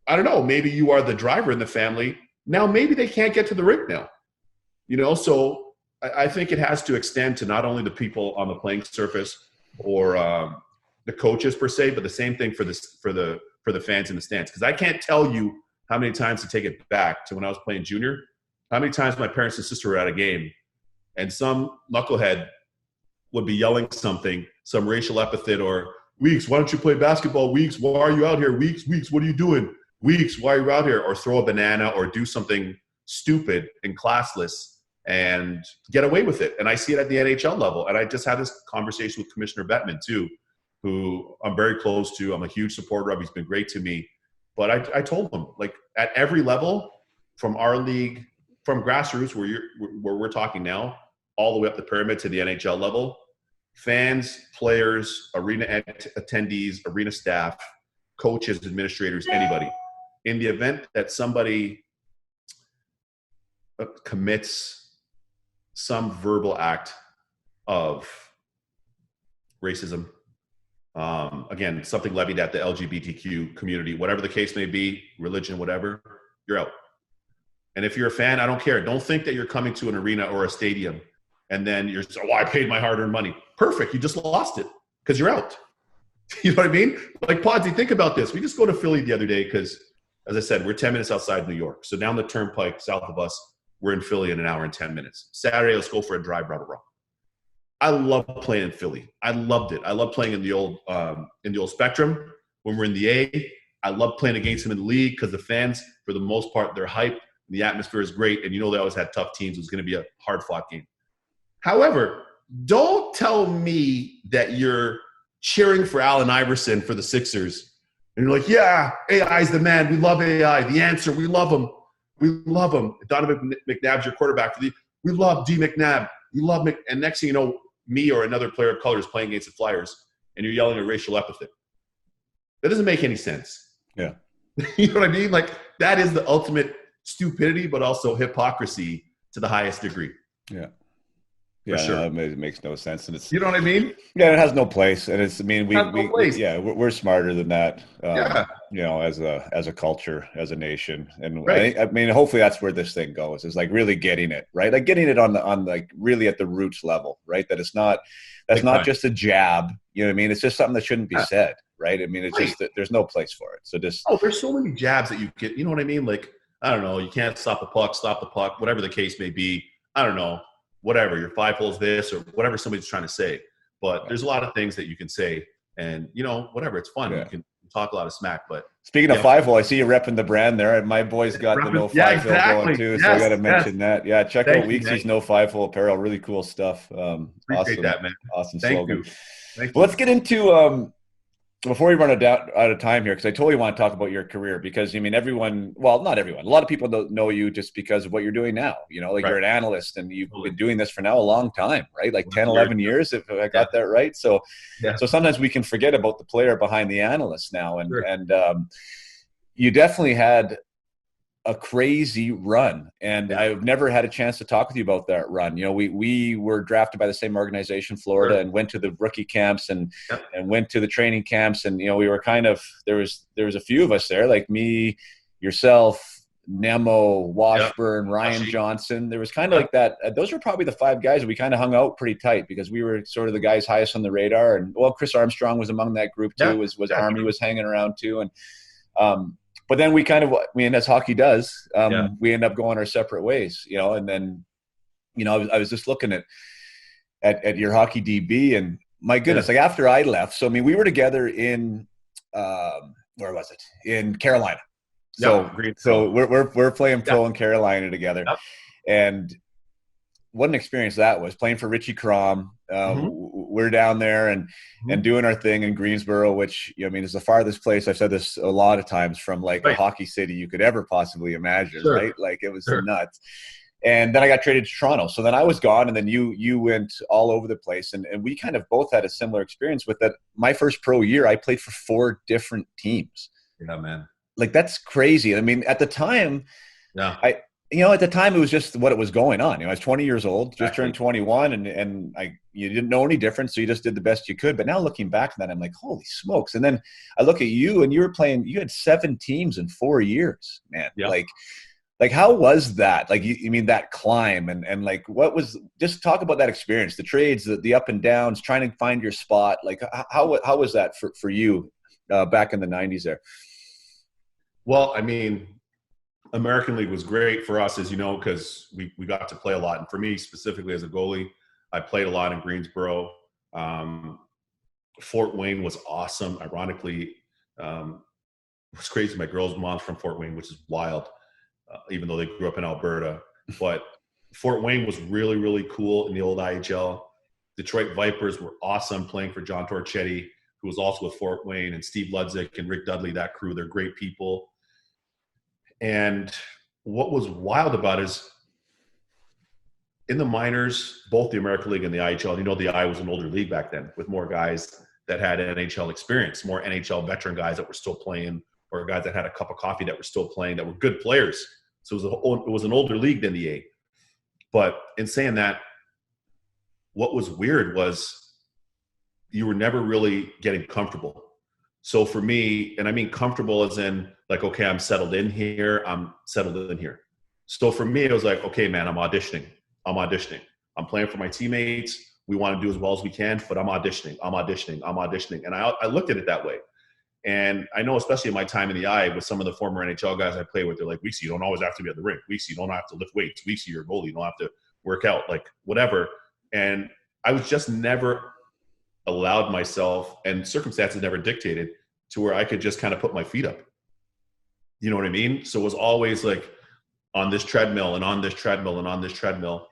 I don't know, maybe you are the driver in the family. Now maybe they can't get to the rink now. You know, so I think it has to extend to not only the people on the playing surface or the coaches per se, but the same thing for the fans in the stands. Because I can't tell you how many times, to take it back to when I was playing junior, how many times my parents and sister were at a game and some knucklehead would be yelling something, some racial epithet, or Weeks, why don't you play basketball? Weeks, why are you out here? Weeks, what are you doing? Weeks, why are you out here? Or throw a banana or do something stupid and classless and get away with it. And I see it at the NHL level. And I just had this conversation with Commissioner Bettman too, who I'm very close to. I'm a huge supporter of. He's been great to me. But I told him, like, at every level, from our league, from grassroots where we're talking now, all the way up the pyramid to the NHL level, fans, players, arena attendees, arena staff, coaches, administrators, anybody. In the event that somebody commits some verbal act of racism, again, something levied at the LGBTQ community, whatever the case may be, religion, whatever, you're out. And if you're a fan, I don't care. Don't think that you're coming to an arena or a stadium and then you're, oh, I paid my hard-earned money. Perfect. You just lost it because you're out. You know what I mean? Like, Podsy, think about this. We just go to Philly the other day because, as I said, we're 10 minutes outside New York. So down the turnpike south of us, we're in Philly in an hour and 10 minutes. Saturday, let's go for a drive, blah, blah, blah. I love playing in Philly. I loved it. I love playing in the old Spectrum when we're in the A. I love playing against them in the league because the fans, for the most part, they're hype. The atmosphere is great. And you know they always had tough teams. It was going to be a hard-fought game. However, don't tell me that you're cheering for Allen Iverson for the Sixers. And you're like, yeah, AI's the man. We love AI. The answer, we love him. We love him. Donovan McNabb's your quarterback. We love D. McNabb. We love Mc. And next thing you know, me or another player of color is playing against the Flyers, and you're yelling a racial epithet. That doesn't make any sense. Yeah. You know what I mean? Like, that is the ultimate stupidity, but also hypocrisy to the highest degree. Yeah. Yeah, for sure. No, it makes no sense, and it's, you know what I mean? Yeah, it has no place, and it's, I mean, we're smarter than that. You know, as a culture, as a nation, and right. I mean, hopefully that's where this thing goes. Is like really getting it right, like getting it on like really at the roots level, right? That it's not not just a jab. You know what I mean? It's just something that shouldn't be said, right? I mean, it's just that there's no place for it. So just there's so many jabs that you get. You know what I mean? Like, I don't know, you can't stop the puck, whatever the case may be. I don't know. Whatever, your 5 holes this or whatever somebody's trying to say. But there's a lot of things that you can say and, you know, whatever, it's fun. Yeah. You can talk a lot of smack. But speaking of 5 hole, I see you repping the brand there. My boy's got the no 5 hole going too. Yes, so I got to mention that. Yeah, check out Weeksy's no 5 hole apparel. Really cool stuff. Appreciate that, man. Awesome Thank slogan. You. Let's get into before we run out of time here, because I totally want to talk about your career, because I mean, not everyone, a lot of people don't know you just because of what you're doing now. You know, like you're an analyst and you've been doing this for now a long time, right? Like 10, 11 years, if I got that right. So, so sometimes we can forget about the player behind the analyst now. And you definitely had a crazy run, and I've never had a chance to talk with you about that run. You know, we were drafted by the same organization, Florida, and went to the rookie camps and went to the training camps, and you know, we were kind of there was a few of us there, like me, yourself, Nemo, Yep. Washburn, Ryan Washie. Johnson. There was kind of like that. Those were probably the 5 guys we kind of hung out pretty tight because we were sort of the guys highest on the radar. And well, Chris Armstrong was among that group too. Was Army was hanging around too, and but then we kind of, as hockey does, we end up going our separate ways, and then, I was just looking at your hockey DB, and my goodness, like after I left, so we were together in where was it? In Carolina. So we're playing pro in Carolina together, and what an experience that was, playing for Richie Crom. We're down there and doing our thing in Greensboro, which is the farthest place. I've said this a lot of times from like a hockey city you could ever possibly imagine, right? Like it was nuts. And then I got traded to Toronto. So then I was gone, and then you went all over the place. And we kind of both had a similar experience with that. My first pro year, I played for 4 different teams. Yeah, man. Like that's crazy. At the time, at the time it was just what it was going on. I was 20 years old, just turned 21, and you didn't know any different, so you just did the best you could. But now looking back on that, I'm like, holy smokes. And then I look at you, and you had 7 teams in 4 years, man. Yeah. Like how was that? Like that climb and like what was, just talk about that experience, the trades, the up and downs, trying to find your spot. Like how was that for you back in the 90s there? Well, American League was great for us, as you know, because we got to play a lot. And for me, specifically as a goalie, I played a lot in Greensboro. Fort Wayne was awesome. Ironically, it was crazy. My girl's mom's from Fort Wayne, which is wild, even though they grew up in Alberta. But Fort Wayne was really, really cool in the old IHL. Detroit Vipers were awesome, playing for John Torchetti, who was also with Fort Wayne, and Steve Ludzik and Rick Dudley, that crew. They're great people. And what was wild about it is in the minors, both the American League and the IHL, the I was an older league back then with more guys that had NHL experience, more NHL veteran guys that were still playing, or guys that had a cup of coffee that were still playing, that were good players. So it was an older league than the A. But in saying that, what was weird was you were never really getting comfortable. So for me, and I mean comfortable as in like, okay, I'm settled in here. So for me, it was like, okay, man, I'm auditioning. I'm playing for my teammates. We want to do as well as we can, but I'm auditioning. And I looked at it that way. And I know, especially in my time in the I with some of the former NHL guys I play with, they're like, Weeksy, you don't always have to be at the rink. Weeksy, you don't have to lift weights. Weeksy, you're a goalie. You don't have to work out, like whatever. And I was just never allowed myself, and circumstances never dictated, to where I could just kind of put my feet up. You know what I mean? So it was always like on this treadmill and on this treadmill and on this treadmill.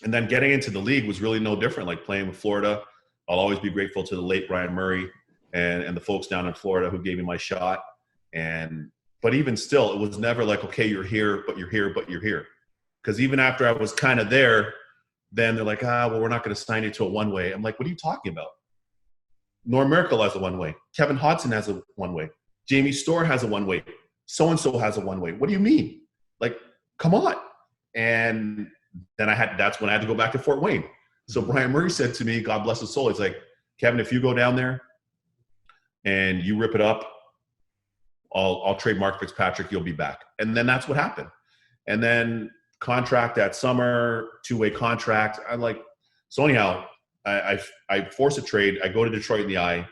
And then getting into the league was really no different. Like playing with Florida, I'll always be grateful to the late Brian Murray and the folks down in Florida who gave me my shot. But even still, it was never like, okay, you're here, but you're here, but you're here. Because even after I was kind of there, then they're like, well, we're not going to sign you to a one-way. I'm like, what are you talking about? Norm Miracle has a one-way. Kevin Hodson has a one-way. Jamie Storr has a one-way. So-and-so has a one-way. What do you mean? Like, come on. And then that's when I had to go back to Fort Wayne. So Brian Murray said to me, God bless his soul, he's like, Kevin, if you go down there and you rip it up, I'll trade Mark Fitzpatrick, you'll be back. And then that's what happened. And then contract that summer, 2-way contract. I'm like, so anyhow, I force a trade. I go to Detroit in the I.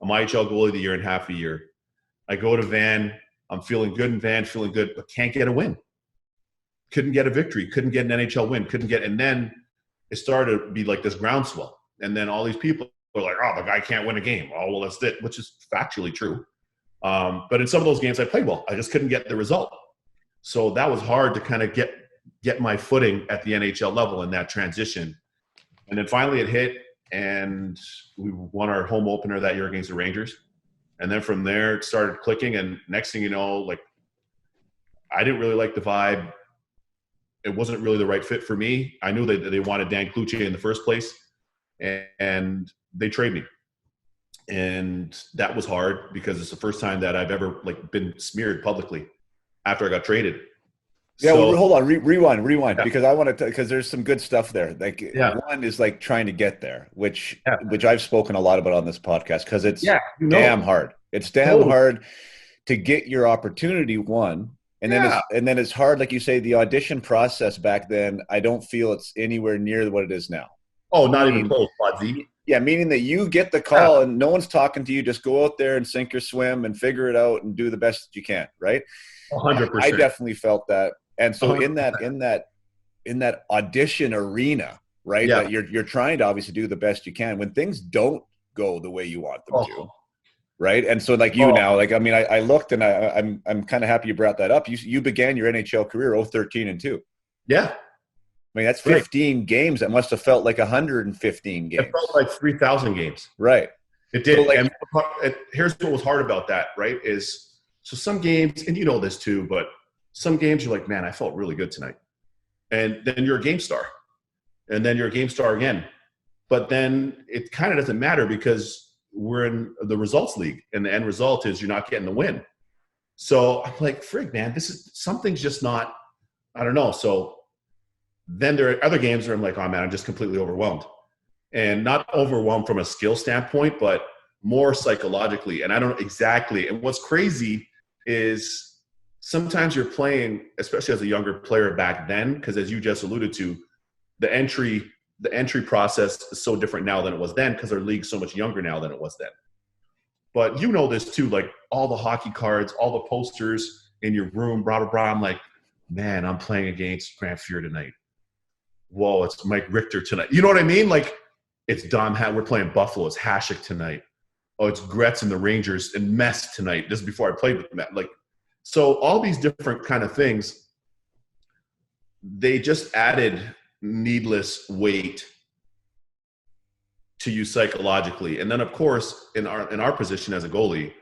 I'm IHL goalie of the year in half a year. I go to Van. I'm feeling good in Van, feeling good, but can't get a win. Couldn't get a victory. Couldn't get an NHL win. And then it started to be like this groundswell. And then all these people were like, oh, the guy can't win a game. Oh, well, that's it, which is factually true. But in some of those games I played well. I just couldn't get the result. So that was hard to kind of get my footing at the NHL level in that transition. And then finally it hit, and we won our home opener that year against the Rangers. And then from there it started clicking, and next thing you know, like, I didn't really like the vibe. It wasn't really the right fit for me. I knew that they wanted Dan Cloutier in the first place, and they traded me. And that was hard because it's the first time that I've ever been smeared publicly after I got traded. Yeah, so, well, hold on, rewind, yeah. Because I want to, because there's some good stuff there. One is like trying to get there, which I've spoken a lot about on this podcast, because it's damn hard. It's damn hard to get your opportunity, one, And then it's hard, like you say, the audition process back then, I don't feel it's anywhere near what it is now. Oh, not even close, Podsy. Yeah, meaning that you get the call and no one's talking to you. Just go out there and sink or swim and figure it out and do the best that you can, right? 100%. I definitely felt that. And so 100%. in that audition arena, right, that you're trying to obviously do the best you can when things don't go the way you want them to. Right. And so like now, like, I mean, I looked and I'm kind of happy you brought that up. You began your NHL career 0-13-2. Yeah. I mean, that's 15 games. That must have felt like 115 games. It felt like 3,000 games. Right. It did. So and here's what was hard about that, right? Is so some games, and you know this too, but some games you're like, man, I felt really good tonight. And then you're a game star. And then you're a game star again. But then it kind of doesn't matter because we're in the results league, and the end result is you're not getting the win. So I'm like, frig, man, something's just not, I don't know. So then there are other games where I'm like, oh man, I'm just completely overwhelmed, and not overwhelmed from a skill standpoint, but more psychologically. And I don't know exactly. And what's crazy is sometimes you're playing, especially as a younger player back then, because as you just alluded to, the entry process is so different now than it was then because our league's so much younger now than it was then. But you know this too, like all the hockey cards, all the posters in your room, blah, blah, blah. I'm like, man, I'm playing against Grant Fuhr tonight. Whoa, it's Mike Richter tonight. You know what I mean? Like it's Dom we're playing Buffalo. It's Hasek tonight. Oh, it's Gretz and the Rangers and Mess tonight. This is before I played with them. Like, so all these different kind of things, they just added needless weight to you psychologically. And then of course in our position as a goalie,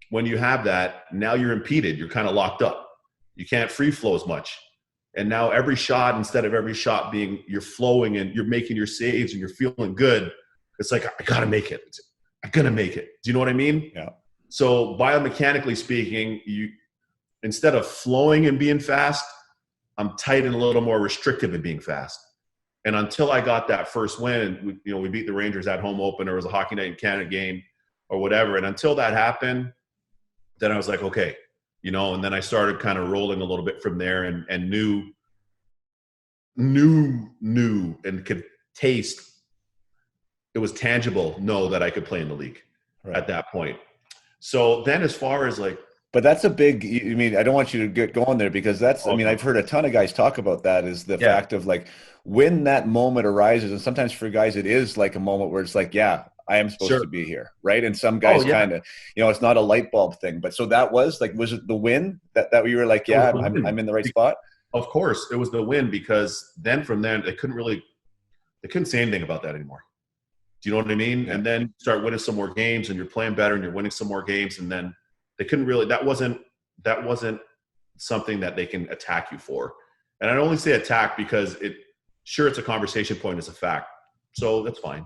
when you have that, now you're impeded, you're kind of locked up, you can't free flow as much. And now every shot, instead of every shot being you're flowing and you're making your saves and you're feeling good, it's like, I gotta make it, I'm gonna make it. Do you know what I mean? Yeah. So biomechanically speaking, you instead of flowing and being fast, I'm tight and a little more restrictive in being fast. And until I got that first win, we beat the Rangers at home opener, it was a Hockey Night in Canada game or whatever. And until that happened, then I was like, okay, and then I started kind of rolling a little bit from there and knew and could taste. It was tangible, know that I could play in the league at that point. So then as far as like, but that's a big, I mean, I don't want you to get going there because I mean, I've heard a ton of guys talk about that is the fact of like when that moment arises. And sometimes for guys, it is like a moment where it's like, yeah, I am supposed to be here. Right. And some guys kind of, it's not a light bulb thing, but so that was like, was it the win that you were like, yeah, I'm in the right spot? Of course it was the win because then from then they couldn't say anything about that anymore. Do you know what I mean? Yeah. And then you start winning some more games and you're playing better and you're winning some more games. And then they couldn't really, that wasn't something that they can attack you for. And I only say attack because it's a conversation point, it's a fact. So that's fine.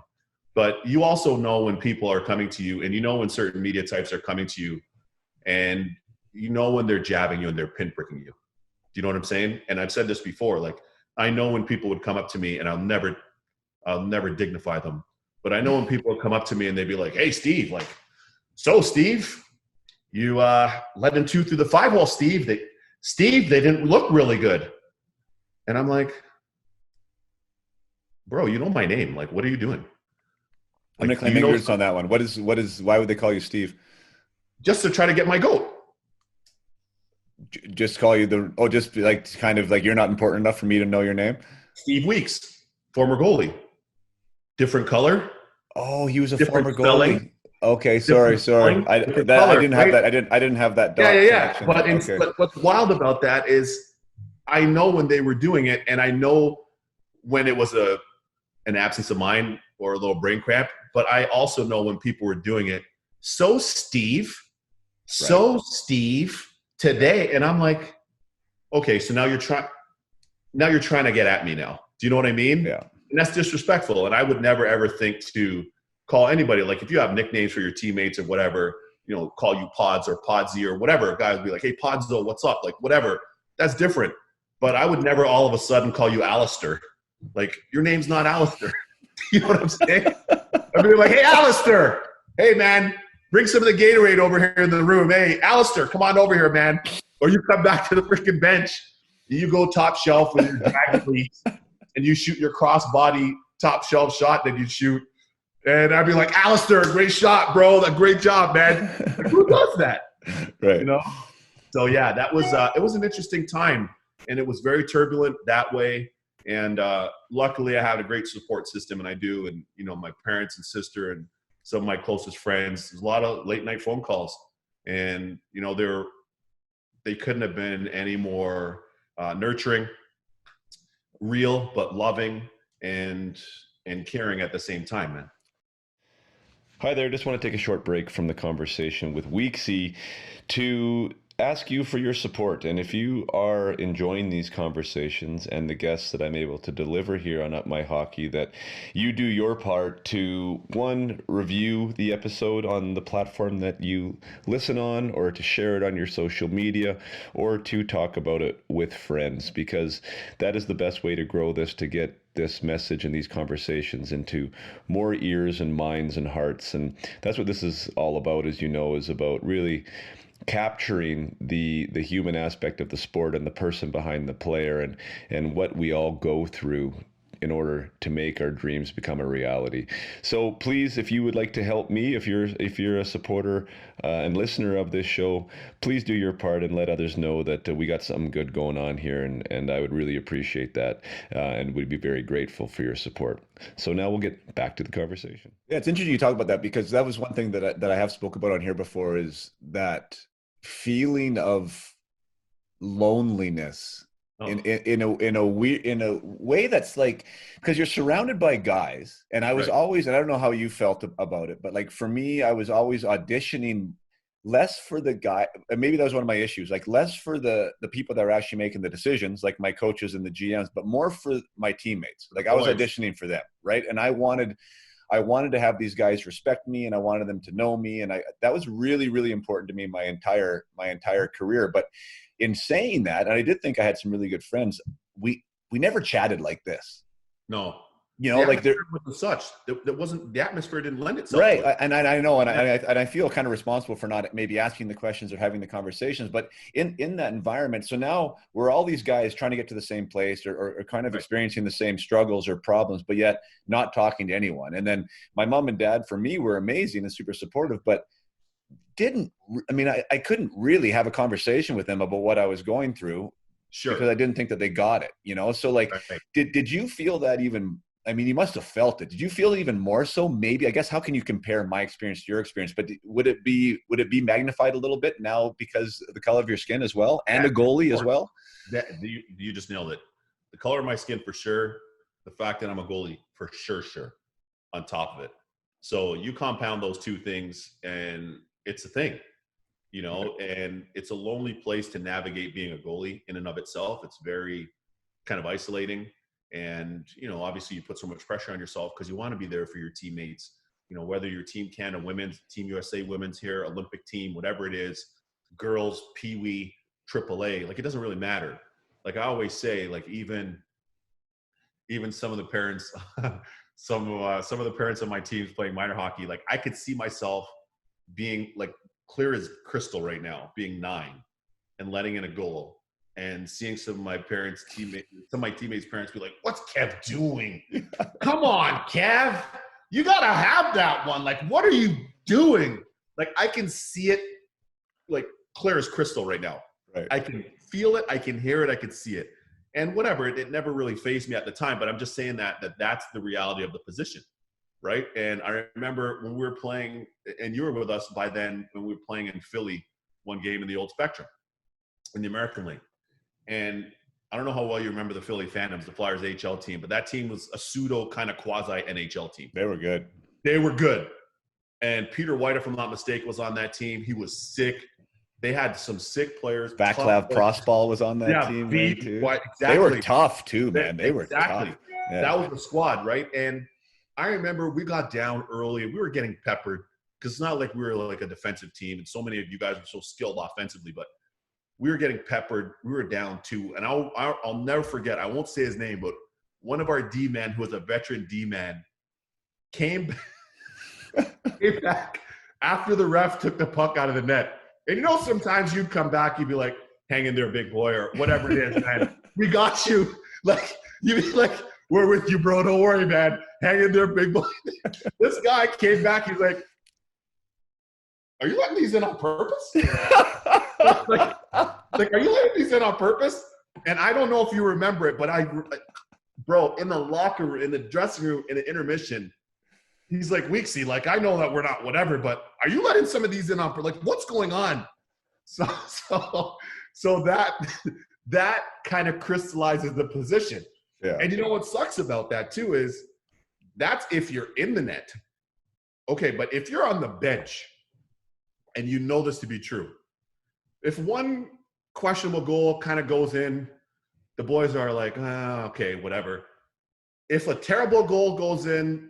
But you also know when people are coming to you and when certain media types are coming to you and when they're jabbing you and they're pinpricking you. Do you know what I'm saying? And I've said this before, like I know when people would come up to me and I'll never dignify them. But I know when people would come up to me and they'd be like, hey, Steve, like, so Steve, you led in 2 through the 5-hole, Steve. They didn't look really good. And I'm like, bro, you know my name. Like, what are you doing? I'm going to claim ignorance on that one. Why would they call you Steve? Just to try to get my goat. Just call you just like kind of like you're not important enough for me to know your name? Steve Weeks, former goalie. Different color. Oh, he was a former goalie. Okay, sorry. I didn't have that. I didn't have that. Yeah. But what's wild about that is, I know when they were doing it, and I know when it was an absence of mind or a little brain cramp. But I also know when people were doing it. So Steve today, and I'm like, okay, so now you're trying to get at me now. Do you know what I mean? Yeah. And that's disrespectful. And I would never ever think to call anybody, like if you have nicknames for your teammates or whatever, call you Pods or Podsy or whatever, a guy would be like, hey, Podzo, what's up? Like, whatever. That's different. But I would never all of a sudden call you Alistair. Like, your name's not Alistair. You know what I'm saying? I'd be like, hey, Alistair. Hey, man, bring some of the Gatorade over here in the room. Hey, Alistair, come on over here, man. Or you come back to the freaking bench and you go top shelf with your drag release and you shoot your crossbody top shelf shot that you shoot. And I'd be like, Alistair, great shot, bro. Great job, man. Like, who does that? Right. You know? So yeah, that was it was an interesting time, and it was very turbulent that way. And luckily I had a great support system, and I do. And, you know, my parents and sister and some of my closest friends, there's a lot of late night phone calls, and, you know, they couldn't have been any more nurturing, real, but loving and caring at the same time, man. Hi there. Just want to take a short break from the conversation with Weeksy to ask you for your support. And if you are enjoying these conversations and the guests that I'm able to deliver here on Up My Hockey, that you do your part to, one, review the episode on the platform that you listen on, or to share it on your social media, or to talk about it with friends, because that is the best way to grow this, to get this message and these conversations into more ears and minds and hearts. And that's what this is all about, as you know, is about really capturing the human aspect of the sport and the person behind the player, and what we all go through in order to make our dreams become a reality. So please, if you would like to help me, if you're a supporter and listener of this show, please do your part and let others know that we got something good going on here, and I would really appreciate that, and we'd be very grateful for your support. So now we'll get back to the conversation. Yeah, it's interesting you talk about that, because that was one thing that I have spoke about on here before, is that feeling of loneliness in a way that's like, because you're surrounded by guys, and I was always, and I don't know how you felt about it, but like for me, I was always auditioning less for the guy, and maybe that was one of my issues, like less for the people that are actually making the decisions, like my coaches and the GMs, but more for my teammates. Like I was auditioning for them, right? And I wanted to have these guys respect me, and I wanted them to know me, and that was really, really important to me my entire career. But in saying that, and I did think I had some really good friends, we never chatted like this. No. You know, like there wasn't such. That wasn't, the atmosphere didn't lend itself. Right. To it. And I know, and I feel kind of responsible for not maybe asking the questions or having the conversations, but in that environment. So now we're all these guys trying to get to the same place, or kind of experiencing the same struggles or problems, but yet not talking to anyone. And then my mom and dad, for me, were amazing and super supportive, but I couldn't really have a conversation with them about what I was going through. Sure. Because I didn't think that they got it, you know? So like, did you feel that even? I mean, you must have felt it. Did you feel it even more so? Maybe, I guess, how can you compare my experience to your experience? But would it be magnified a little bit now because of the color of your skin as well, and a goalie as well? You just nailed it. The color of my skin for sure. The fact that I'm a goalie for sure. On top of it, so you compound those two things, and it's a thing, you know. And it's a lonely place to navigate being a goalie in and of itself. It's very kind of isolating. And, you know, obviously you put so much pressure on yourself because you want to be there for your teammates, you know, whether your Team Canada women's, Team USA women's here, Olympic team, whatever it is, girls, Pee-wee, AAA, like it doesn't really matter. Like I always say, like even some of the parents, some of the parents of my teams playing minor hockey, like I could see myself being like clear as crystal right now, being 9 and letting in a goal. And seeing some of my teammates' parents be like, "What's Kev doing? Come on, Kev, you gotta have that one. Like, what are you doing?" Like, I can see it, like clear as crystal right now. Right. I can feel it, I can hear it, I can see it, and whatever. It never really fazed me at the time, but I'm just saying that's the reality of the position, right? And I remember when we were playing, and you were with us by then when we were playing in Philly, one game in the old Spectrum in the American League. And I don't know how well you remember the Philly Phantoms, the Flyers HL team, but that team was a pseudo kind of quasi NHL team. They were good. And Peter White, if I'm not mistaken, was on that team. He was sick. They had some sick players. Vaclav Prospal was on that team too. Exactly. They were tough too, man. They were tough. Yeah. That was the squad, right? And I remember we got down early. We were getting peppered because it's not like we were like a defensive team, and so many of you guys were so skilled offensively, but we were getting peppered. We were down 2. And I'll never forget, I won't say his name, but one of our D-men, who was a veteran D-man, came back after the ref took the puck out of the net. And you know, sometimes you'd come back, you'd be like, hang in there, big boy, or whatever it is, man. We got you. Like, you be like, we're with you, bro. Don't worry, man. Hang in there, big boy. This guy came back. He's like, are you letting these in on purpose? like, are you letting these in on purpose? And I don't know if you remember it, but bro, in the locker room, in the dressing room, in the intermission, he's like, Weeksy, like, I know that we're not whatever, but are you letting some of these in on, like, what's going on? So that kind of crystallizes the position. Yeah. And you know what sucks about that too is that's if you're in the net. Okay, but if you're on the bench and you know this to be true, if one questionable goal kind of goes in, the boys are like, okay, whatever. If a terrible goal goes in,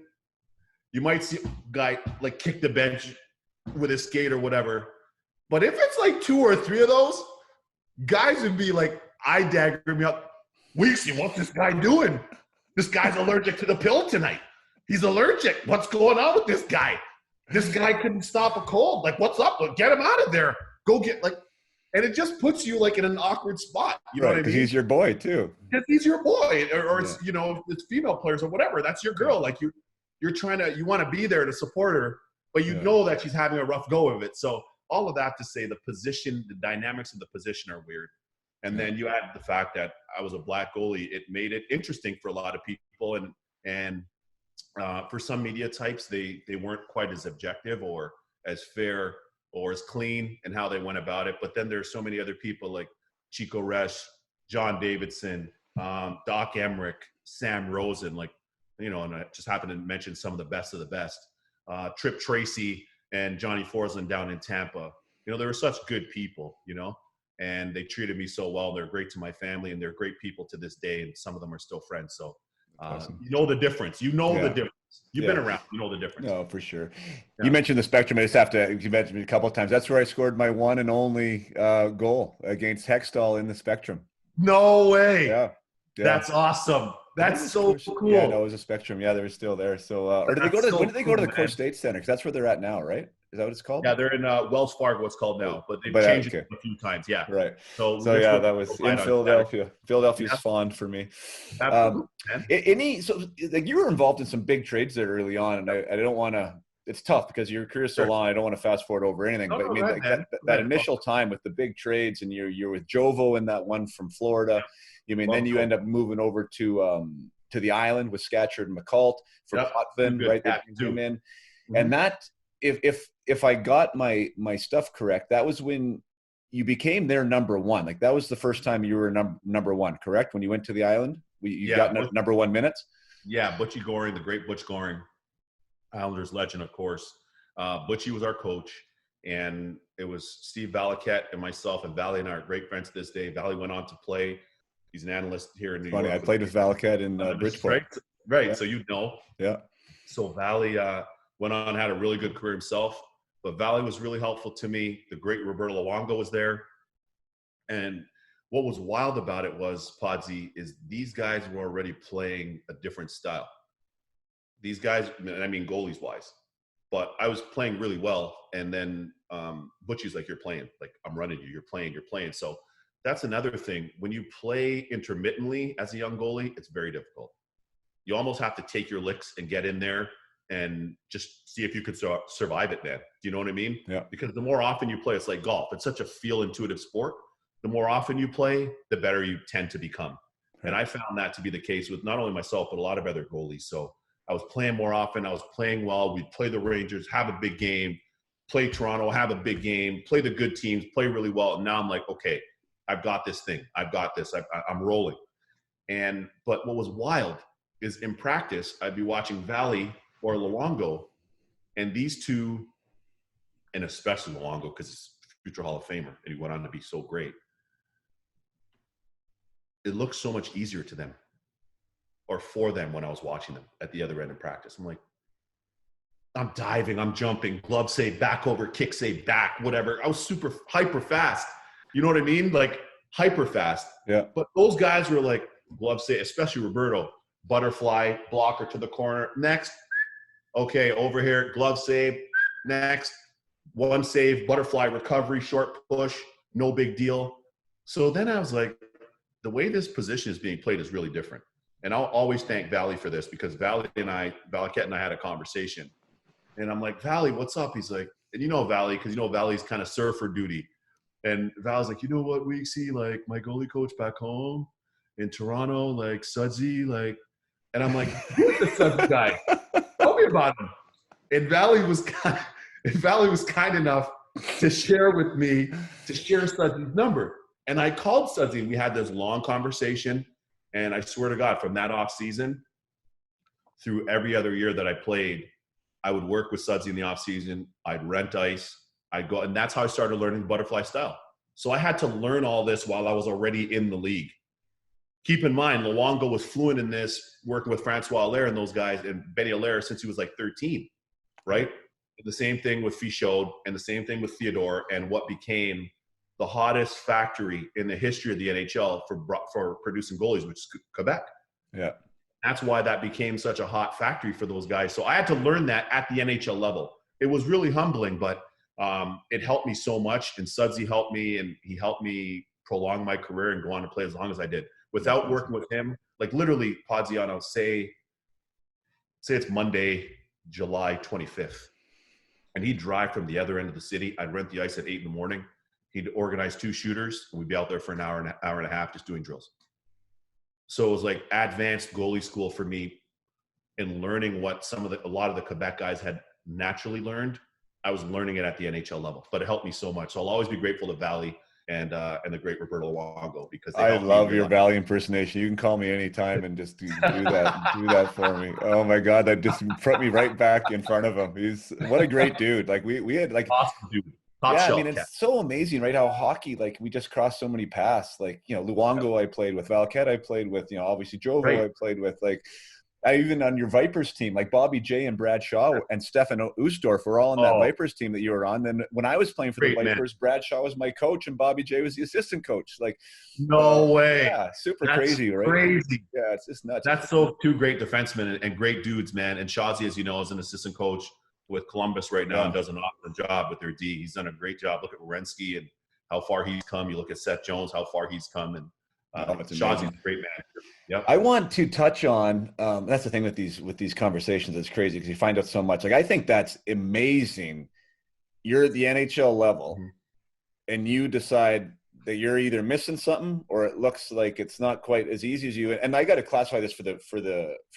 you might see a guy like kick the bench with his skate or whatever. But if it's like 2 or 3 of those, guys would be like eye daggering me up. Weeksy, what's this guy doing? This guy's allergic to the pill tonight. He's allergic. What's going on with this guy? This guy couldn't stop a cold. Like, what's up? Get him out of there. Go get, like, and it just puts you like in an awkward spot. You know what I mean? Because he's your boy too. Because he's your boy, or it's, you know, it's female players or whatever. That's your girl. Like you're trying to, you want to be there to support her, but you know that she's having a rough go of it. So all of that to say the position, the dynamics of the position are weird. And then you add the fact that I was a black goalie. It made it interesting for a lot of people, and for some media types, they weren't quite as objective or as fair or as clean in how they went about it. But then there's so many other people like Chico Resch, John Davidson, Doc Emmerich, Sam Rosen, like, you know, and I just happened to mention some of the best, Trip Tracy and Johnny Forsland down in Tampa. You know, they were such good people, you know, and they treated me so well. They're great to my family, and they're great people to this day, and some of them are still friends. So awesome. You know the difference. You know the difference. You've been around. You know the difference. No, for sure. Yeah. You mentioned the Spectrum. I just have to, you mentioned it a couple of times. That's where I scored my one and only goal against Hextall in the Spectrum. No way. Yeah. That's awesome. That's so cool. Yeah, no, it was a Spectrum. Yeah, they're still there. So, or did they go to? When did they go to the Core State Center? Because that's where they're at now, right? Is that what it's called? Yeah, they're in Wells Fargo. It's called now, but they've changed it a few times. Yeah, right. So yeah, that was in Philadelphia. Philadelphia's fond for me. Absolutely. So like you were involved in some big trades there early on, and I don't want to. It's tough because your career's so long. I don't want to fast forward over anything. But I mean, like that initial time with the big trades, and you're with Jovo in that one from Florida. You mean then you end up moving over to the island with Scatchard and McCult from Potvin, right? That came in, and that if I got my stuff correct, that was when you became their number one. Like that was the first time you were number one, correct? When you went to the island, you got number 1 minutes. Yeah, Butchie Goring, the great Butch Goring, Islanders legend, of course. Butchie was our coach, and it was Steve Valiquette and myself, and Valley and I are great friends to this day. Valley went on to play. He's an analyst here in New York. I played with Valiquette in Bridgeport. Right. Yeah. So you know. Yeah. So Valley went on and had a really good career himself. But Valley was really helpful to me. The great Roberto Luongo was there. And what was wild about it was, Podsy, is these guys were already playing a different style. These guys, I mean goalies-wise. But I was playing really well. And then Butchie's like, you're playing. Like, I'm running you. You're playing. So that's another thing. When you play intermittently as a young goalie, it's very difficult. You almost have to take your licks and get in there and just see if you could survive it, man. Do you know what I mean? Yeah. Because the more often you play, it's like golf. It's such a feel-intuitive sport. The more often you play, the better you tend to become. Right. And I found that to be the case with not only myself, but a lot of other goalies. So I was playing more often. I was playing well. We'd play the Rangers, have a big game, play Toronto, have a big game, play the good teams, play really well. And now I'm like, okay, I've got this thing. I've got this. I'm rolling. But what was wild is in practice, I'd be watching Valley or Luongo, and these two, and especially Luongo, because he's a future Hall of Famer, and he went on to be so great. It looked so much easier to them or for them when I was watching them at the other end of practice. I'm like, I'm diving, I'm jumping, glove save, back over, kick save, back, whatever. I was super hyper fast. You know what I mean? Like hyper fast. Yeah. But those guys were like glove save, especially Roberto, butterfly, blocker to the corner. Next. Okay, over here, glove save. Next. One save, butterfly recovery, short push, no big deal. So then I was like, the way this position is being played is really different. And I'll always thank Valley for this, because Valley and I had a conversation. And I'm like, Valley, what's up? He's like, and you know Valley, because you know Valley's kind of surfer duty. And Val's like, you know what, Weeksy, like my goalie coach back home in Toronto, like Sudsy, like, and I'm like, who's the Sudsy guy? Tell me about him. And Valley was kind enough to share with me, to share Sudsy's number. And I called Sudsy, and we had this long conversation. And I swear to God, from that off season through every other year that I played, I would work with Sudsy in the off season. I'd rent ice. I'd go, and that's how I started learning butterfly style. So I had to learn all this while I was already in the league. Keep in mind, Luongo was fluent in this, working with Francois Allaire and those guys, and Benny Allaire since he was like 13, right? And the same thing with Fichaud, and the same thing with Theodore, and what became the hottest factory in the history of the NHL for producing goalies, which is Quebec. Yeah. That's why that became such a hot factory for those guys. So I had to learn that at the NHL level. It was really humbling, but it helped me so much. And Sudsy helped me, and he helped me prolong my career and go on to play as long as I did. Without working with him, like literally, Podziano, say it's Monday, July 25th, and he'd drive from the other end of the city. I'd rent the ice at 8 in the morning. He'd organize 2 shooters, and we'd be out there for an hour and a half just doing drills. So it was like advanced goalie school for me, in learning what a lot of the Quebec guys had naturally learned. I was learning it at the NHL level, but it helped me so much. So I'll always be grateful to Valley and the great Roberto Luongo, because I love your Valley impersonation. You can call me anytime and just do that for me. Oh my God, that just put me right back in front of him. What a great dude. Like we had like awesome dude. Yeah, I mean, it's so amazing, right? How hockey, like, we just crossed so many paths. Like, you know, Luongo I played with, Valquette I played with, you know, obviously Jovo I played with. Like, I even on your Vipers team, like Bobby J and Brad Shaw and Stefan Usdorf were all on that Vipers team that you were on. Then when I was playing for the Vipers, Brad Shaw was my coach and Bobby J was the assistant coach. Like, no way. Yeah, super crazy, right? Crazy. Yeah, it's just nuts. That's so two great defensemen and great dudes, man. And Shawzy, as you know, is an assistant coach with Columbus right now and does an awesome job with their D. He's done a great job. Look at Werenski and how far he's come. You look at Seth Jones, how far he's come. And Shawzy's a great manager. Yep. I want to touch on that's the thing with these conversations. It's crazy because you find out so much. Like, I think that's amazing. You're at the NHL level, and you decide that you're either missing something or it looks like it's not quite as easy as you. And I got to classify this for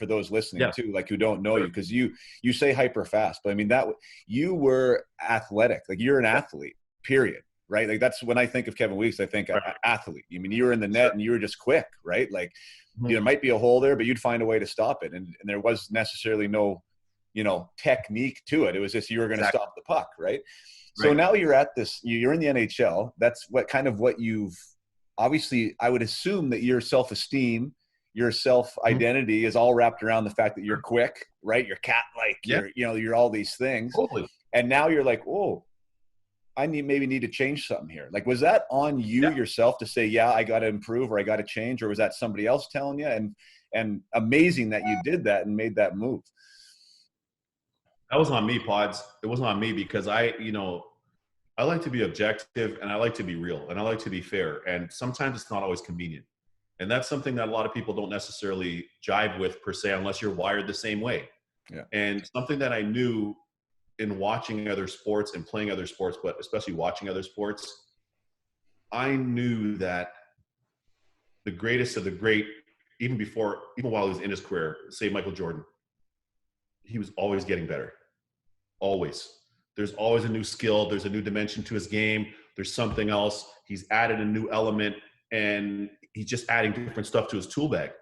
those listening too, like, who don't know you, because you say hyper fast, but I mean that you were athletic, like you're an athlete, period. Right? Like, that's when I think of Kevin Weeks, I think athlete. I mean, you were in the net and you were just quick, right? Like, there might be a hole there, but you'd find a way to stop it. And there was necessarily no, technique to it. It was just, you were going to stop the puck, right? So now you're at this, you're in the NHL. That's what you've, obviously, I would assume that your self-esteem, your self-identity is all wrapped around the fact that you're quick, right? You're cat-like, you're all these things. Totally. And now you're like, oh, I maybe need to change something here. Like, was that on you yourself to say, yeah, I got to improve, or I got to change, or was that somebody else telling you? And amazing that you did that and made that move. That was on me, Pods. It wasn't on me, because I like to be objective, and I like to be real, and I like to be fair. And sometimes it's not always convenient. And that's something that a lot of people don't necessarily jive with per se, unless you're wired the same way. Yeah. And something that I knew in watching other sports and playing other sports, but especially watching other sports, I knew that the greatest of the great, even while he was in his career, say Michael Jordan, he was always getting better. Always. There's always a new skill. There's a new dimension to his game. There's something else. He's added a new element, and he's just adding different stuff to his tool bag,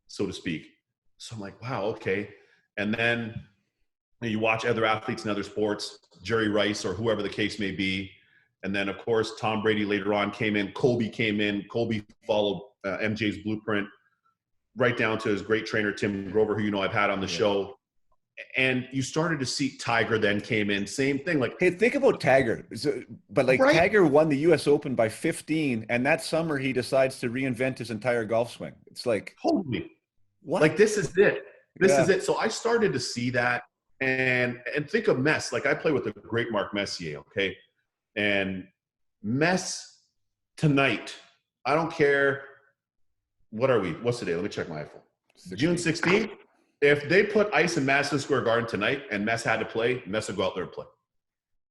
so to speak. So I'm like, wow, okay. And then you watch other athletes in other sports, Jerry Rice or whoever the case may be. And then, of course, Tom Brady later on came in. Kobe came in. Kobe followed MJ's blueprint right down to his great trainer, Tim Grover, who I've had on the show. And you started to see Tiger then came in. Same thing. Like, hey, think about Tiger. Tiger won the U.S. Open by 15, and that summer he decides to reinvent his entire golf swing. It's like, holy, what? Like, this is it. This is it. So I started to see that, and think of Mess. Like, I play with the great Mark Messier, okay? And Mess, tonight, I don't care. What are we? What's the day? Let me check my iPhone. 16. June 16th. If they put ice in Madison Square Garden tonight and Mess had to play, Mess would go out there and play.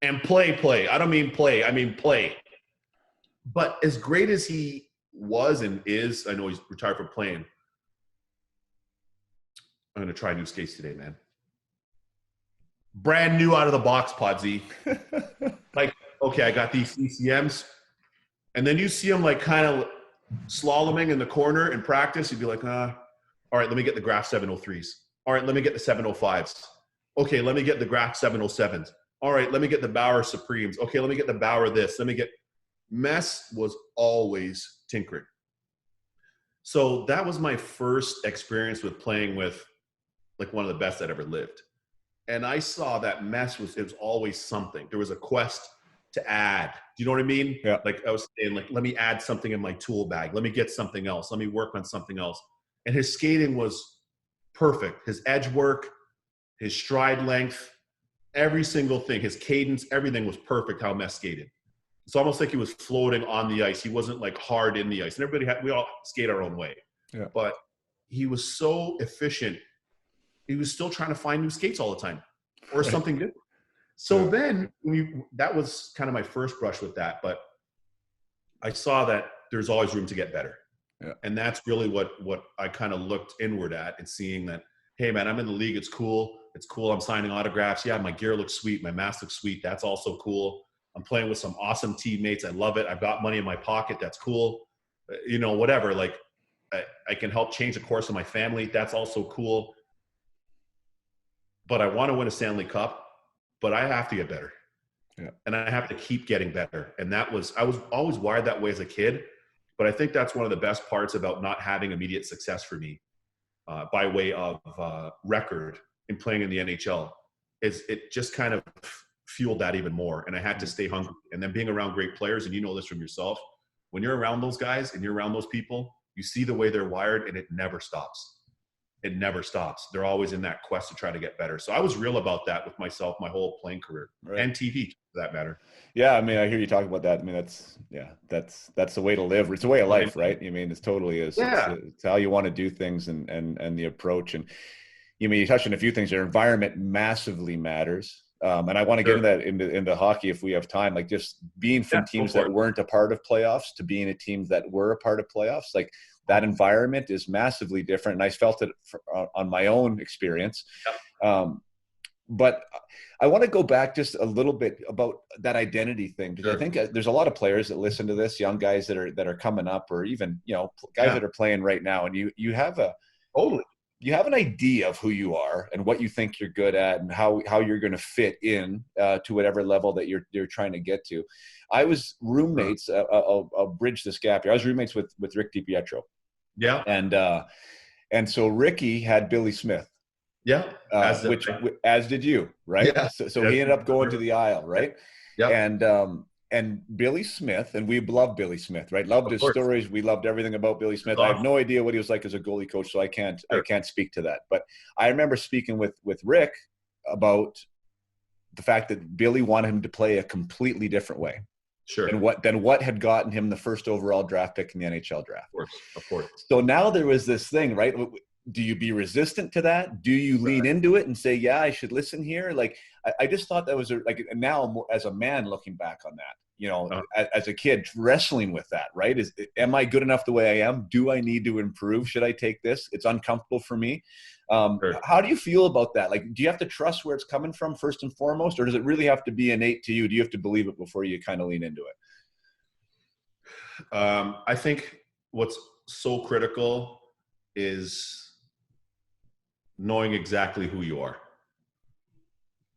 And play. I don't mean play. I mean play. But as great as he was and is, I know he's retired from playing. I'm going to try new skates today, man. Brand new out of the box, Podsy. Like, okay, I got these CCMs. And then you see them like kind of slaloming in the corner in practice. You'd be like, all right, let me get the Graph 703s. All right, let me get the 705s. Okay, let me get the Graph 707s. All right, let me get the Bauer Supremes. Okay, let me get the Bauer this. Mess was always tinkering. So that was my first experience with playing with like one of the best that ever lived. And I saw that Mess it was always something. There was a quest to add. Do you know what I mean? Yeah. Like I was saying, like, let me add something in my tool bag. Let me get something else. Let me work on something else. And his skating was perfect. His edge work, his stride length, every single thing, his cadence, everything was perfect how Mess skated. It's almost like he was floating on the ice. He wasn't like hard in the ice. And we all skate our own way. Yeah. But he was so efficient. He was still trying to find new skates all the time or something different. So then that was kind of my first brush with that. But I saw that there's always room to get better. Yeah. And that's really what I kind of looked inward at and seeing that, hey, man, I'm in the league. It's cool. It's cool. I'm signing autographs. Yeah, my gear looks sweet. My mask looks sweet. That's also cool. I'm playing with some awesome teammates. I love it. I've got money in my pocket. That's cool. Whatever. Like I can help change the course of my family. That's also cool. But I want to win a Stanley Cup, but I have to get better. Yeah. And I have to keep getting better. And I was always wired that way as a kid. But I think that's one of the best parts about not having immediate success for me by way of record in playing in the NHL is it just kind of fueled that even more. And I had to stay hungry. And then being around great players, and you know this from yourself, when you're around those guys and you're around those people, you see the way they're wired and it never stops. It never stops. They're always in that quest to try to get better. So I was real about that with myself, my whole playing career, and TV for that matter. Yeah, I mean, I hear you talk about that. I mean, that's the way to live. It's a way of life, right? I mean, it totally is. Yeah. It's how you want to do things and the approach. And you touched on a few things. Your environment massively matters. And I want to get into hockey if we have time. Like just being from teams that weren't a part of playoffs to being a team that were a part of playoffs, like that environment is massively different. And I felt it on my own experience. Yep. But I want to go back just a little bit about that identity thing, because I think there's a lot of players that listen to this, young guys that are coming up, or even guys that are playing right now, and you have an idea of who you are and what you think you're good at and how you're going to fit in to whatever level that you're trying to get to. I was roommates. I'll bridge this gap here. I was roommates with Rick DiPietro. Yeah, and so Ricky had Billy Smith. Yeah, as did you, right? Yeah. So he ended up going to the Isle, right? Yeah. And Billy Smith, and we loved Billy Smith, right? Loved his stories. We loved everything about Billy Smith. I have no idea what he was like as a goalie coach, so I can't speak to that. But I remember speaking with Rick about the fact that Billy wanted him to play a completely different way. Sure. Than what had gotten him the first overall draft pick in the NHL draft. Of course. So now there was this thing, right? Do you be resistant to that? Do you lean into it and say, yeah, I should listen here? Like, I just thought that was now as a man looking back on that, as a kid wrestling with that, right? Am I good enough the way I am? Do I need to improve? Should I take this? It's uncomfortable for me. Sure. How do you feel about that? Like, do you have to trust where it's coming from first and foremost, or does it really have to be innate to you? Do you have to believe it before you kind of lean into it? I think what's so critical is knowing exactly who you are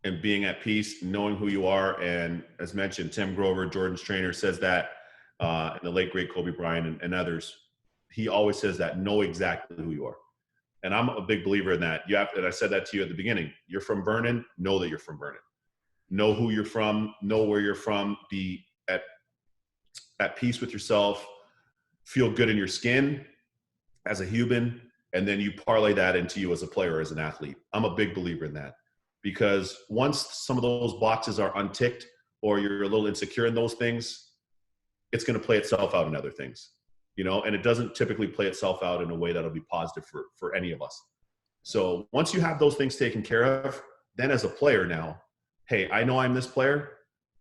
and being at peace, knowing who you are. And as mentioned, Tim Grover, Jordan's trainer, says that, and the late great Kobe Bryant and others, he always says that, know exactly who you are. And I'm a big believer in that. And I said that to you at the beginning. You're from Vernon, know that you're from Vernon. Know who you're from, know where you're from, be at peace with yourself, feel good in your skin as a human, and then you parlay that into you as a player, as an athlete. I'm a big believer in that, because once some of those boxes are unticked or you're a little insecure in those things, it's going to play itself out in other things, and it doesn't typically play itself out in a way that'll be positive for any of us. So once you have those things taken care of, then as a player now, hey, I know I'm this player,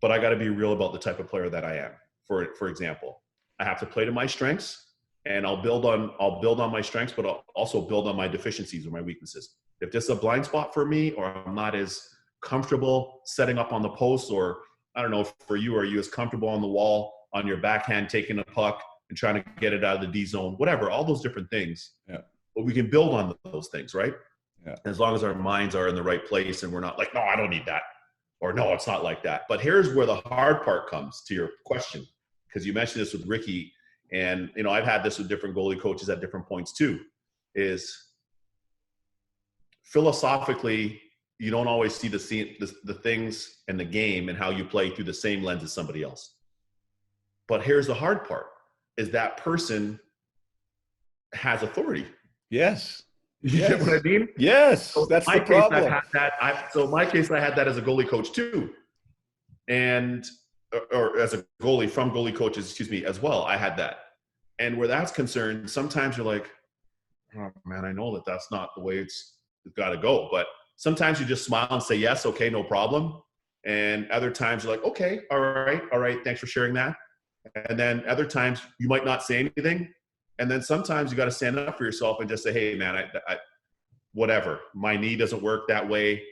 but I got to be real about the type of player that I am. For example, I have to play to my strengths, and I'll build on my strengths, but I'll also build on my deficiencies or my weaknesses. If this is a blind spot for me, or I'm not as comfortable setting up on the post, or I don't know, for you, are you as comfortable on the wall on your backhand taking a puck and trying to get it out of the D zone, whatever, all those different things. Yeah. But we can build on those things, right? Yeah. As long as our minds are in the right place and we're not like, no, I don't need that. Or no, it's not like that. But here's where the hard part comes to your question, because you mentioned this with Ricky, and I've had this with different goalie coaches at different points too, is philosophically, you don't always see the things and the game and how you play through the same lens as somebody else. But here's the hard part, is that person has authority. Yes. You get what I mean? Yes, so that's the problem. So in my case, I had that as a goalie coach too. And, or as a goalie from goalie coaches, as well. I had that. And where that's concerned, sometimes you're like, oh man, I know that's not the way it's got to go. But sometimes you just smile and say, yes, okay, no problem. And other times you're like, okay, all right, thanks for sharing that. And then other times you might not say anything. And then sometimes you got to stand up for yourself and just say, hey man, I whatever, my knee doesn't work that way.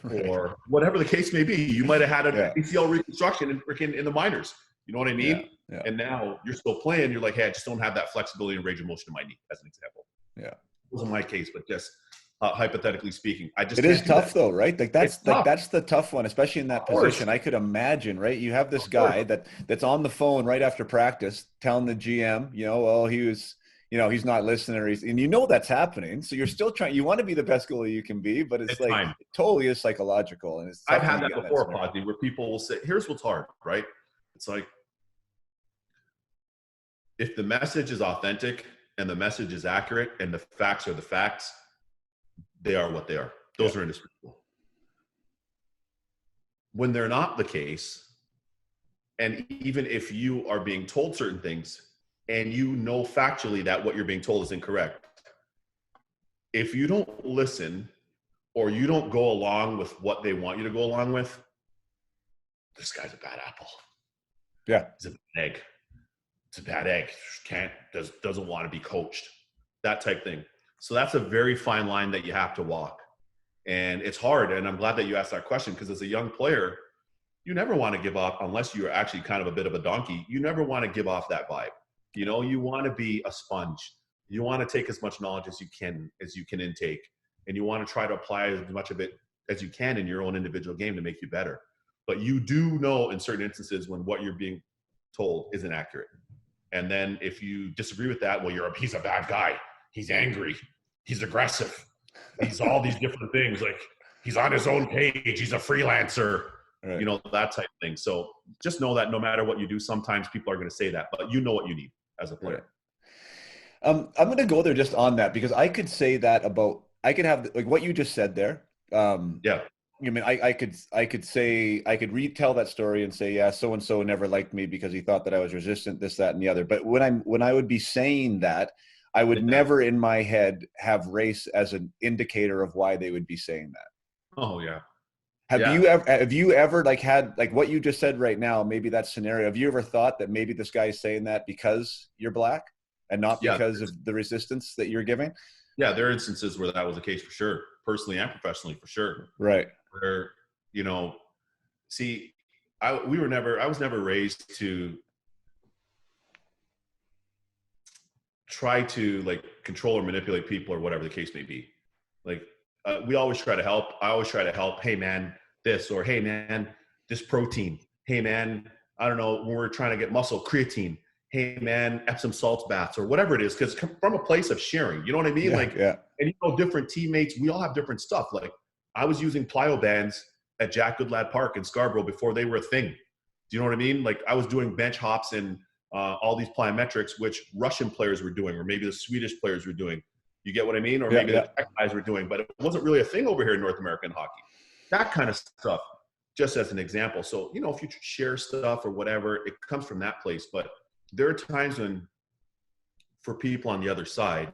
Right. Or whatever the case may be. You might have had an ACL reconstruction in the minors. You know what I mean? Yeah. Yeah. And now you're still playing. You're like, hey, I just don't have that flexibility and range of motion in my knee, as an example. Yeah. It wasn't my case, but just hypothetically speaking, it is tough though, right? That's the tough one, especially in that position. I could imagine, right? You have this guy that's on the phone right after practice telling the GM, well, he was, he's not listening, and that's happening. So you're still trying. You want to be the best goalie you can be, but it's like it totally is psychological. And I've had that before, Podney, where people will say, "Here's what's hard," right? It's like if the message is authentic and the message is accurate and the facts are the facts, they are what they are. Those are indisputable. When they're not the case, and even if you are being told certain things and factually that what you're being told is incorrect, if you don't listen or you don't go along with what they want you to go along with, this guy's a bad apple. Yeah. He's a bad egg. It's a bad egg. Doesn't want to be coached. That type thing. So that's a very fine line that you have to walk. And it's hard. And I'm glad that you asked that question, because as a young player, you never want to give up, unless you're actually kind of a bit of a donkey. You never want to give off that vibe. You want to be a sponge. You want to take as much knowledge as you can intake. And you want to try to apply as much of it as you can in your own individual game to make you better. But you do know in certain instances when what you're being told isn't accurate. And then if you disagree with that, well, he's a bad guy. He's angry. He's aggressive. He's all these different things. Like, he's on his own page. He's a freelancer. Right. That type of thing. So just know that no matter what you do, sometimes people are going to say that, but you know what you need as a player. I'm going to go there just on that, because I could say that I could have like what you just said there. Yeah. I mean, I could retell that story and say, yeah, so-and-so never liked me because he thought that I was resistant, this, that, and the other. But when I would be saying that, I would never in my head have race as an indicator of why they would be saying that. Oh yeah. Have you ever like had like what you just said right now, maybe that scenario, have you ever thought that maybe this guy is saying that because you're black and not because of the resistance that you're giving? Yeah, there are instances where that was the case for sure, personally and professionally for sure. Right. Where, see, I was never raised to try to like control or manipulate people or whatever the case may be. Like, we always try to help. I always try to help. Hey man, this, or hey man, this protein. Hey man, I don't know, when we're trying to get muscle, creatine. Hey man, Epsom salts baths, or whatever it is. Cause from a place of sharing, you know what I mean? And different teammates, we all have different stuff. Like, I was using plyo bands at Jack Goodlad Park in Scarborough before they were a thing. Do you know what I mean? Like, I was doing bench hops and all these plyometrics, which Russian players were doing, or maybe the Swedish players were doing. You get what I mean? Or maybe the Czech guys were doing, but it wasn't really a thing over here in North American hockey. That kind of stuff. just as an example. So, if you share stuff or whatever, it comes from that place. But there are times when, for people on the other side,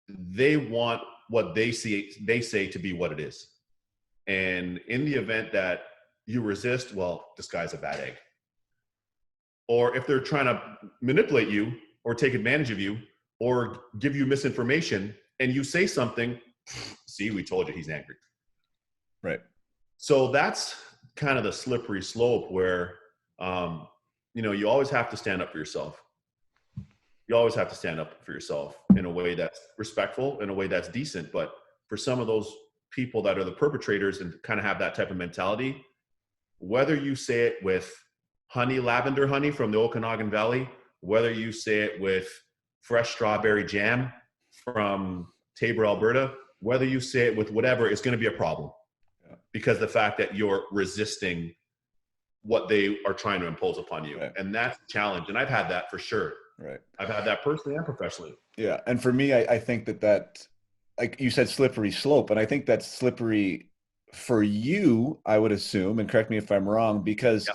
they want what they say to be what it is. And in the event that you resist, well, this guy's a bad egg. Or if they're trying to manipulate you or take advantage of you or give you misinformation and you say something, see, we told you he's angry. Right. So that's kind of the slippery slope where, you always have to stand up for yourself. You always have to stand up for yourself in a way that's respectful, in a way that's decent. But for some of those people that are the perpetrators and kind of have that type of mentality, whether you say it with lavender honey from the Okanagan Valley, whether you say it with fresh strawberry jam from Tabor, Alberta, whether you say it with whatever, it's going to be a problem. Yeah. Because the fact that you're resisting what they are trying to impose upon you. Right. And that's a challenge. And I've had that for sure. Right. I've had that personally and professionally. Yeah. And for me, I think that, like you said, slippery slope. And I think that's slippery for you, I would assume, and correct me if I'm wrong, because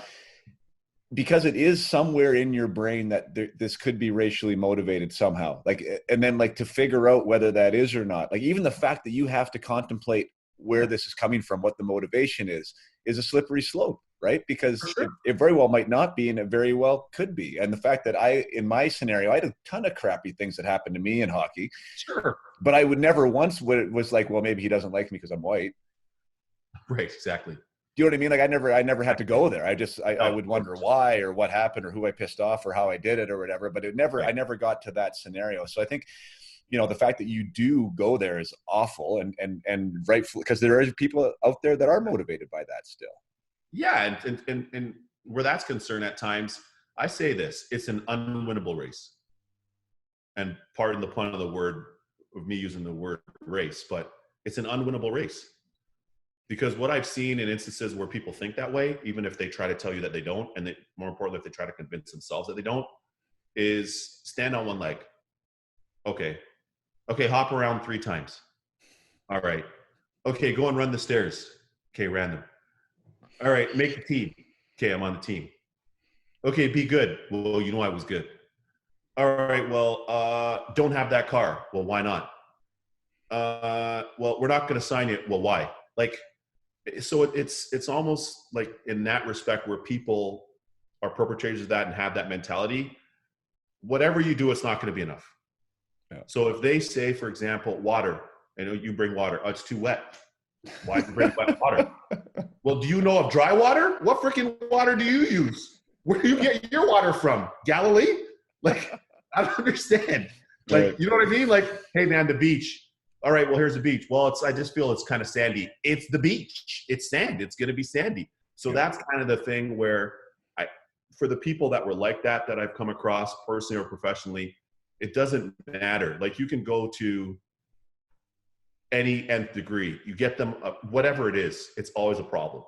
it is somewhere in your brain that this could be racially motivated somehow. Like, and then like to figure out whether that is or not, like even the fact that you have to contemplate where this is coming from, what the motivation is a slippery slope, right? Because it very well might not be, and it very well could be. And the fact that in my scenario, I had a ton of crappy things that happened to me in hockey. Sure. But I would never once was like, well, maybe he doesn't like me because I'm white. Right. Exactly. Do you know what I mean? Like I never had to go there. I would wonder why or what happened or who I pissed off or how I did it or whatever, but I never got to that scenario. So I think, the fact that you do go there is awful and rightful, because there are people out there that are motivated by that still. Yeah. And where that's concerned at times, I say this, it's an unwinnable race. And pardon the pun of the word, of me using the word race, but it's an unwinnable race. Because what I've seen in instances where people think that way, even if they try to tell you that they don't, and more importantly, if they try to convince themselves that they don't, is stand on one leg. Okay, hop around 3 times. All right. Okay, go and run the stairs. Okay, random. All right, make the team. Okay, I'm on the team. Okay, be good. Well, I was good. All right, well, don't have that car. Well, why not? Well, we're not going to sign it. Well, why? Like, so it's almost like in that respect where people are perpetrators of that and have that mentality, whatever you do, it's not going to be enough. Yeah. So if they say, for example, water, you bring water, it's too wet. Why do you bring wet water? Well, do you know of dry water? What freaking water do you use? Where do you get your water from? Galilee? Like, I don't understand. Like, you know what I mean? Like, hey man, the beach. All right, well, here's the beach. Well, I just feel it's kind of sandy. It's the beach. It's sand. It's going to be sandy. So that's kind of the thing where for the people that were like that I've come across personally or professionally, it doesn't matter. Like, you can go to any nth degree. You get them, whatever it is, it's always a problem.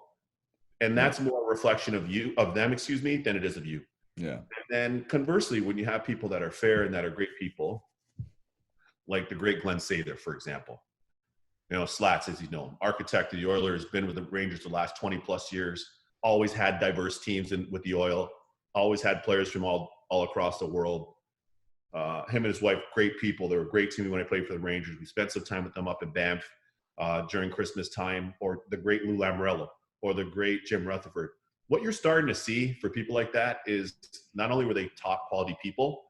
And that's more a reflection of them, than it is of you. Yeah. And then conversely, when you have people that are fair and that are great people, like the great Glenn Sather, for example, Slats, as you know, architect of the Oilers, been with the Rangers the last 20 plus years, always had diverse teams with the Oil, always had players from all across the world. Him and his wife, great people. They were great to me when I played for the Rangers. We spent some time with them up in Banff during Christmas time, or the great Lou Lamoriello, or the great Jim Rutherford. What you're starting to see for people like that is not only were they top quality people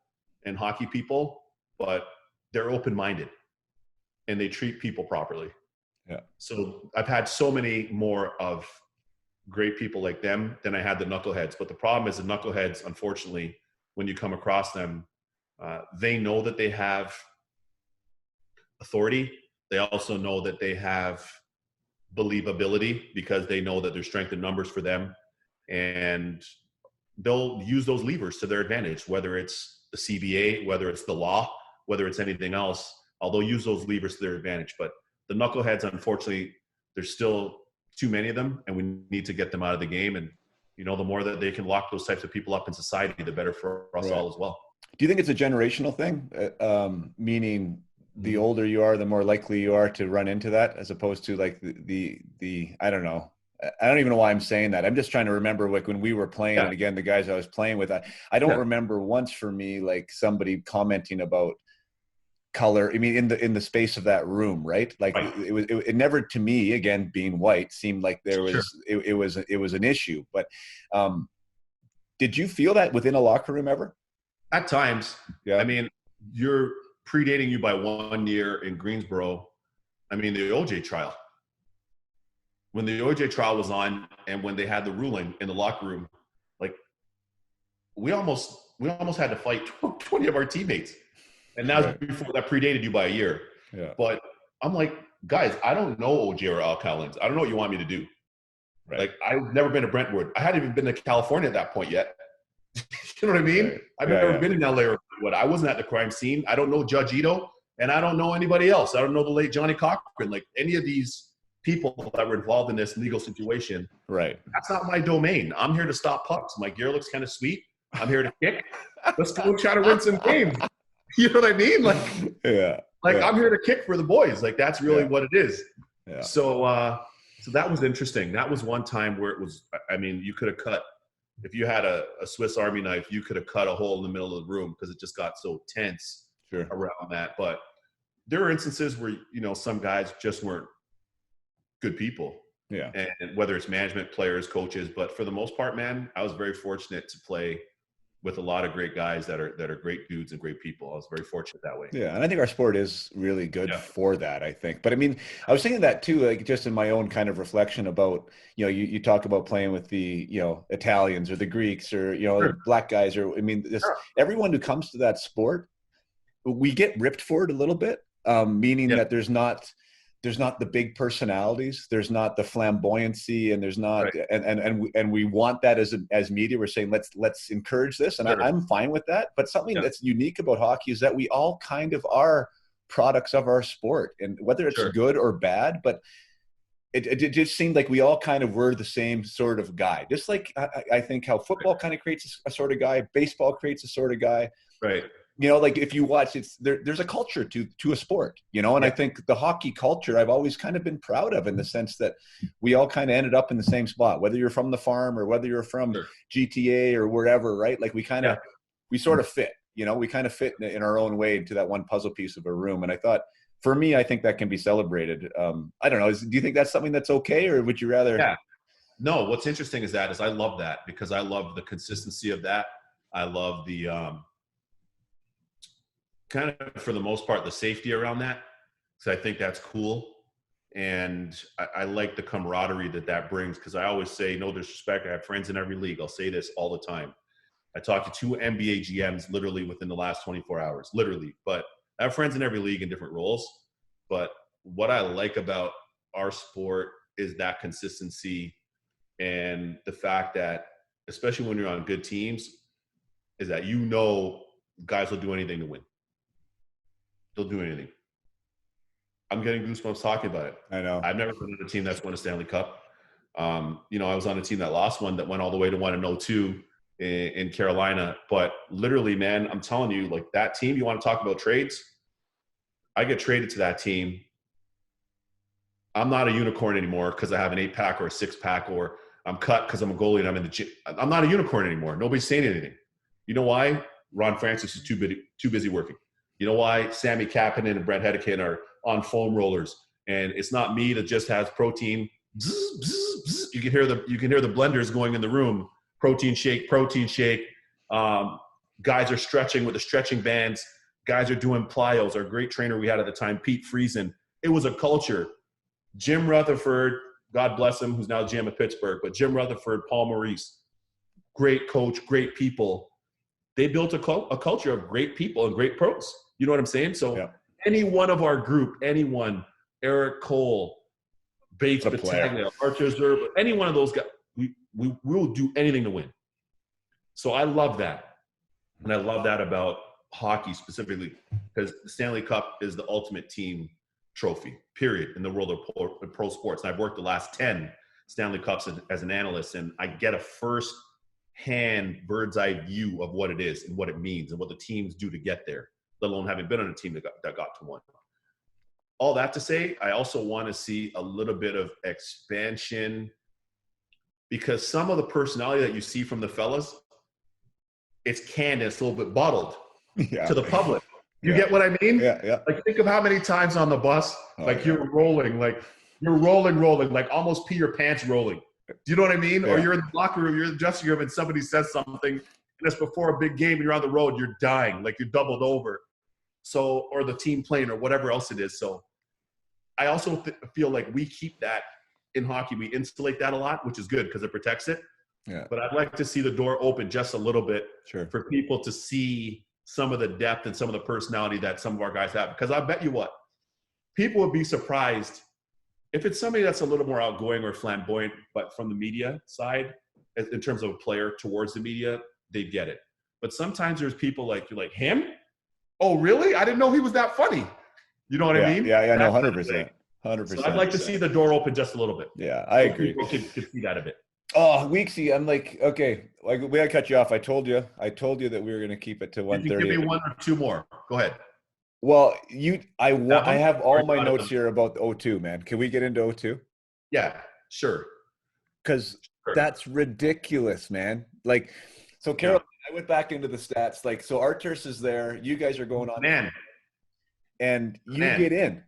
and hockey people, but they're open-minded and they treat people properly. Yeah. So I've had so many more of great people like them than I had the knuckleheads. But the problem is the knuckleheads, unfortunately, when you come across them, they know that they have authority. They also know that they have believability because they know that there's strength in numbers for them. And they'll use those levers to their advantage, whether it's the CBA, whether it's the law, whether it's anything else. They'll use those levers to their advantage. But the knuckleheads, unfortunately, there's still too many of them, and we need to get them out of the game. And, the more that they can lock those types of people up in society, the better for us all as well. Do you think it's a generational thing? Meaning the older you are, the more likely you are to run into that, as opposed to like the I don't know, I don't even know why I'm saying that. I'm just trying to remember like when we were playing, Yeah. and again, the guys I was playing with, I don't remember once for me, like somebody commenting about color. I mean, in the space of that room, right? Like Right. it never, to me, again, being white, seemed like there was, Sure. it was an issue. But did you feel that within a locker room ever? At times. Yeah. I mean, you're predating you by 1 year in Greensboro. I mean, the OJ trial. When the OJ trial was on and when they had the ruling in the locker room, like we almost had to fight 20 of our teammates. And that was before that predated you by a year. Yeah. But I'm like, guys, I don't know OJ or Al Collins. I don't know what you want me to do. Right. Like, I've never been to Brentwood. I hadn't even been to California at that point yet. You know what I mean? Right. I've never been in LA or Brentwood. I wasn't at the crime scene. I don't know Judge Ito, and I don't know anybody else. I don't know the late Johnny Cochran. Like, any of these people that were involved in this legal situation. Right. That's not my domain. I'm here to stop pucks. My gear looks kind of sweet. I'm here to kick. Let's go try to win some games. You know what I mean? Like, I'm here to kick for the boys. Like, that's really what it is. Yeah. So that was interesting. That was one time where it was, I mean, you could have cut, if you had a Swiss Army knife, you could have cut a hole in the middle of the room because it just got so tense around that. But there were instances where, you know, some guys just weren't good people. Yeah. And whether it's management, players, coaches, but for the most part, man, I was very fortunate to play with a lot of great guys that are great dudes and great people. I was very fortunate that way. Yeah, and I think our sport is really good for that, I think. But I mean, I was thinking that too, like just in my own kind of reflection about, you know, you talk about playing with the, you know, Italians or the Greeks or, you know, the black guys, or I mean, just everyone who comes to that sport, we get ripped for it a little bit, meaning that there's not the big personalities, there's not the flamboyancy, and there's not and we want that as media. We're saying let's encourage this, and I'm fine with that. But something that's unique about hockey is that we all kind of are products of our sport, and whether it's good or bad, but it just seemed like we all kind of were the same sort of guy. Just like I think how football kind of creates a sort of guy, baseball creates a sort of guy. Right. You know, like if you watch, there's a culture to a sport, you know, and I think the hockey culture I've always kind of been proud of, in the sense that we all kind of ended up in the same spot, whether you're from the farm or whether you're from GTA or wherever, right? Like we kind of, we sort of fit, you know, we kind of fit in our own way into that one puzzle piece of a room. And I thought, for me, I think that can be celebrated. I don't know. Do you think that's something that's okay, or would you rather? Yeah. No, what's interesting is I love that, because I love the consistency of that. I love the, kind of, for the most part, the safety around that, because I think that's cool. And I like the camaraderie that brings, because I always say, no disrespect, I have friends in every league. I'll say this all the time. I talked to 2 NBA GMs literally within the last 24 hours, literally. But I have friends in every league in different roles. But what I like about our sport is that consistency, and the fact that, especially when you're on good teams, is that, you know, guys will do anything to win. They'll do anything. I'm getting goosebumps talking about it. I know. I've never been on a team that's won a Stanley Cup. You know, I was on a team that lost one, that went all the way to 1-2 in Carolina. But literally, man, I'm telling you, like, that team, you want to talk about trades? I get traded to that team. I'm not a unicorn anymore because I have an 8-pack or a 6-pack, or I'm cut because I'm a goalie and I'm in the gym. I'm not a unicorn anymore. Nobody's saying anything. You know why? Ron Francis is too busy working. You know why? Sammy Kapanen and Brent Hedican are on foam rollers, and it's not me that just has protein. Bzz, bzz, bzz. You can hear the blenders going in the room. Protein shake. Guys are stretching with the stretching bands. Guys are doing plyos. Our great trainer we had at the time, Pete Friesen. It was a culture. Jim Rutherford, God bless him, who's now GM at Pittsburgh, but Jim Rutherford, Paul Maurice, great coach, great people. They built a culture of great people and great pros. You know what I'm saying? So any one of our group, anyone, Eric Cole, Bates Battaglia, Archer Zerba, any one of those guys, we will do anything to win. So I love that. And I love that about hockey specifically, because the Stanley Cup is the ultimate team trophy, period, in the world of pro sports. And I've worked the last 10 Stanley Cups as an analyst, and I get a first-hand bird's eye view of what it is and what it means and what the teams do to get there, let alone having been on a team that got to one. All that to say, I also want to see a little bit of expansion because some of the personality that you see from the fellas, it's canned and it's a little bit bottled to the public. You get what I mean? Yeah. Like, think of how many times on the bus, you're rolling, like almost pee your pants rolling. Do you know what I mean? Yeah. Or you're in the locker room, you're in the dressing room, and somebody says something, and it's before a big game, and you're on the road, you're dying, like you're doubled over. So, or the team playing, or whatever else it is. So, I also feel like we keep that in hockey. We insulate that a lot, which is good because it protects it. Yeah. But I'd like to see the door open just a little bit for people to see some of the depth and some of the personality that some of our guys have. Because I bet you what, people would be surprised if it's somebody that's a little more outgoing or flamboyant, but from the media side, in terms of a player towards the media, they get it. But sometimes there's people like, you're like, him? Oh, really? I didn't know he was that funny. You know what I mean? Yeah, no, 100%. 100%. So I'd like to see the door open just a little bit. Yeah, I agree. People could see that a bit. Oh, Weeksy, I'm like, okay, like we gotta cut you off. I told you that we were gonna keep it to 1:30. You give me one or two more. Go ahead. Well, I have all my notes here about the O2, man. Can we get into O2? Yeah, sure. Because that's ridiculous, man. Like, so Carol, I went back into the stats. Like, so Arturs is there. You guys are going on. Man. And you get in.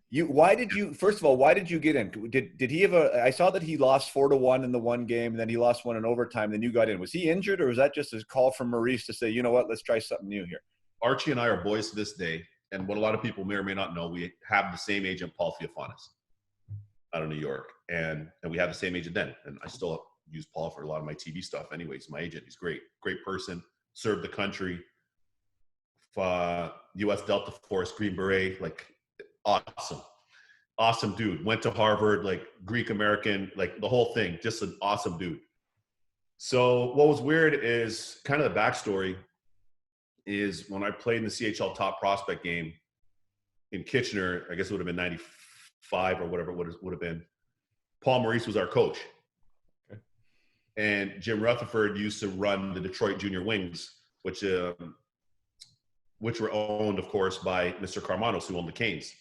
First of all, why did you get in? Did he have I saw that he lost 4-1 in the one game, and then he lost one in overtime, then you got in. Was he injured, or was that just a call from Maurice to say, you know what, let's try something new here? Archie and I are boys to this day, and what a lot of people may or may not know, we have the same agent, Paul Theophanis, out of New York, and we have the same agent then, and I still use Paul for a lot of my TV stuff anyways. My agent, he's great person, served the country, U.S. Delta Force, Green Beret, like awesome dude. Went to Harvard, like Greek American, like the whole thing. Just an awesome dude. So what was weird is kind of the backstory is when I played in the CHL top prospect game in Kitchener, I guess it would have been 95 or whatever it would have been. Paul Maurice was our coach. Okay. And Jim Rutherford used to run the Detroit Junior Wings, which were owned, of course, by Mr. Carmanos, who owned the Canes.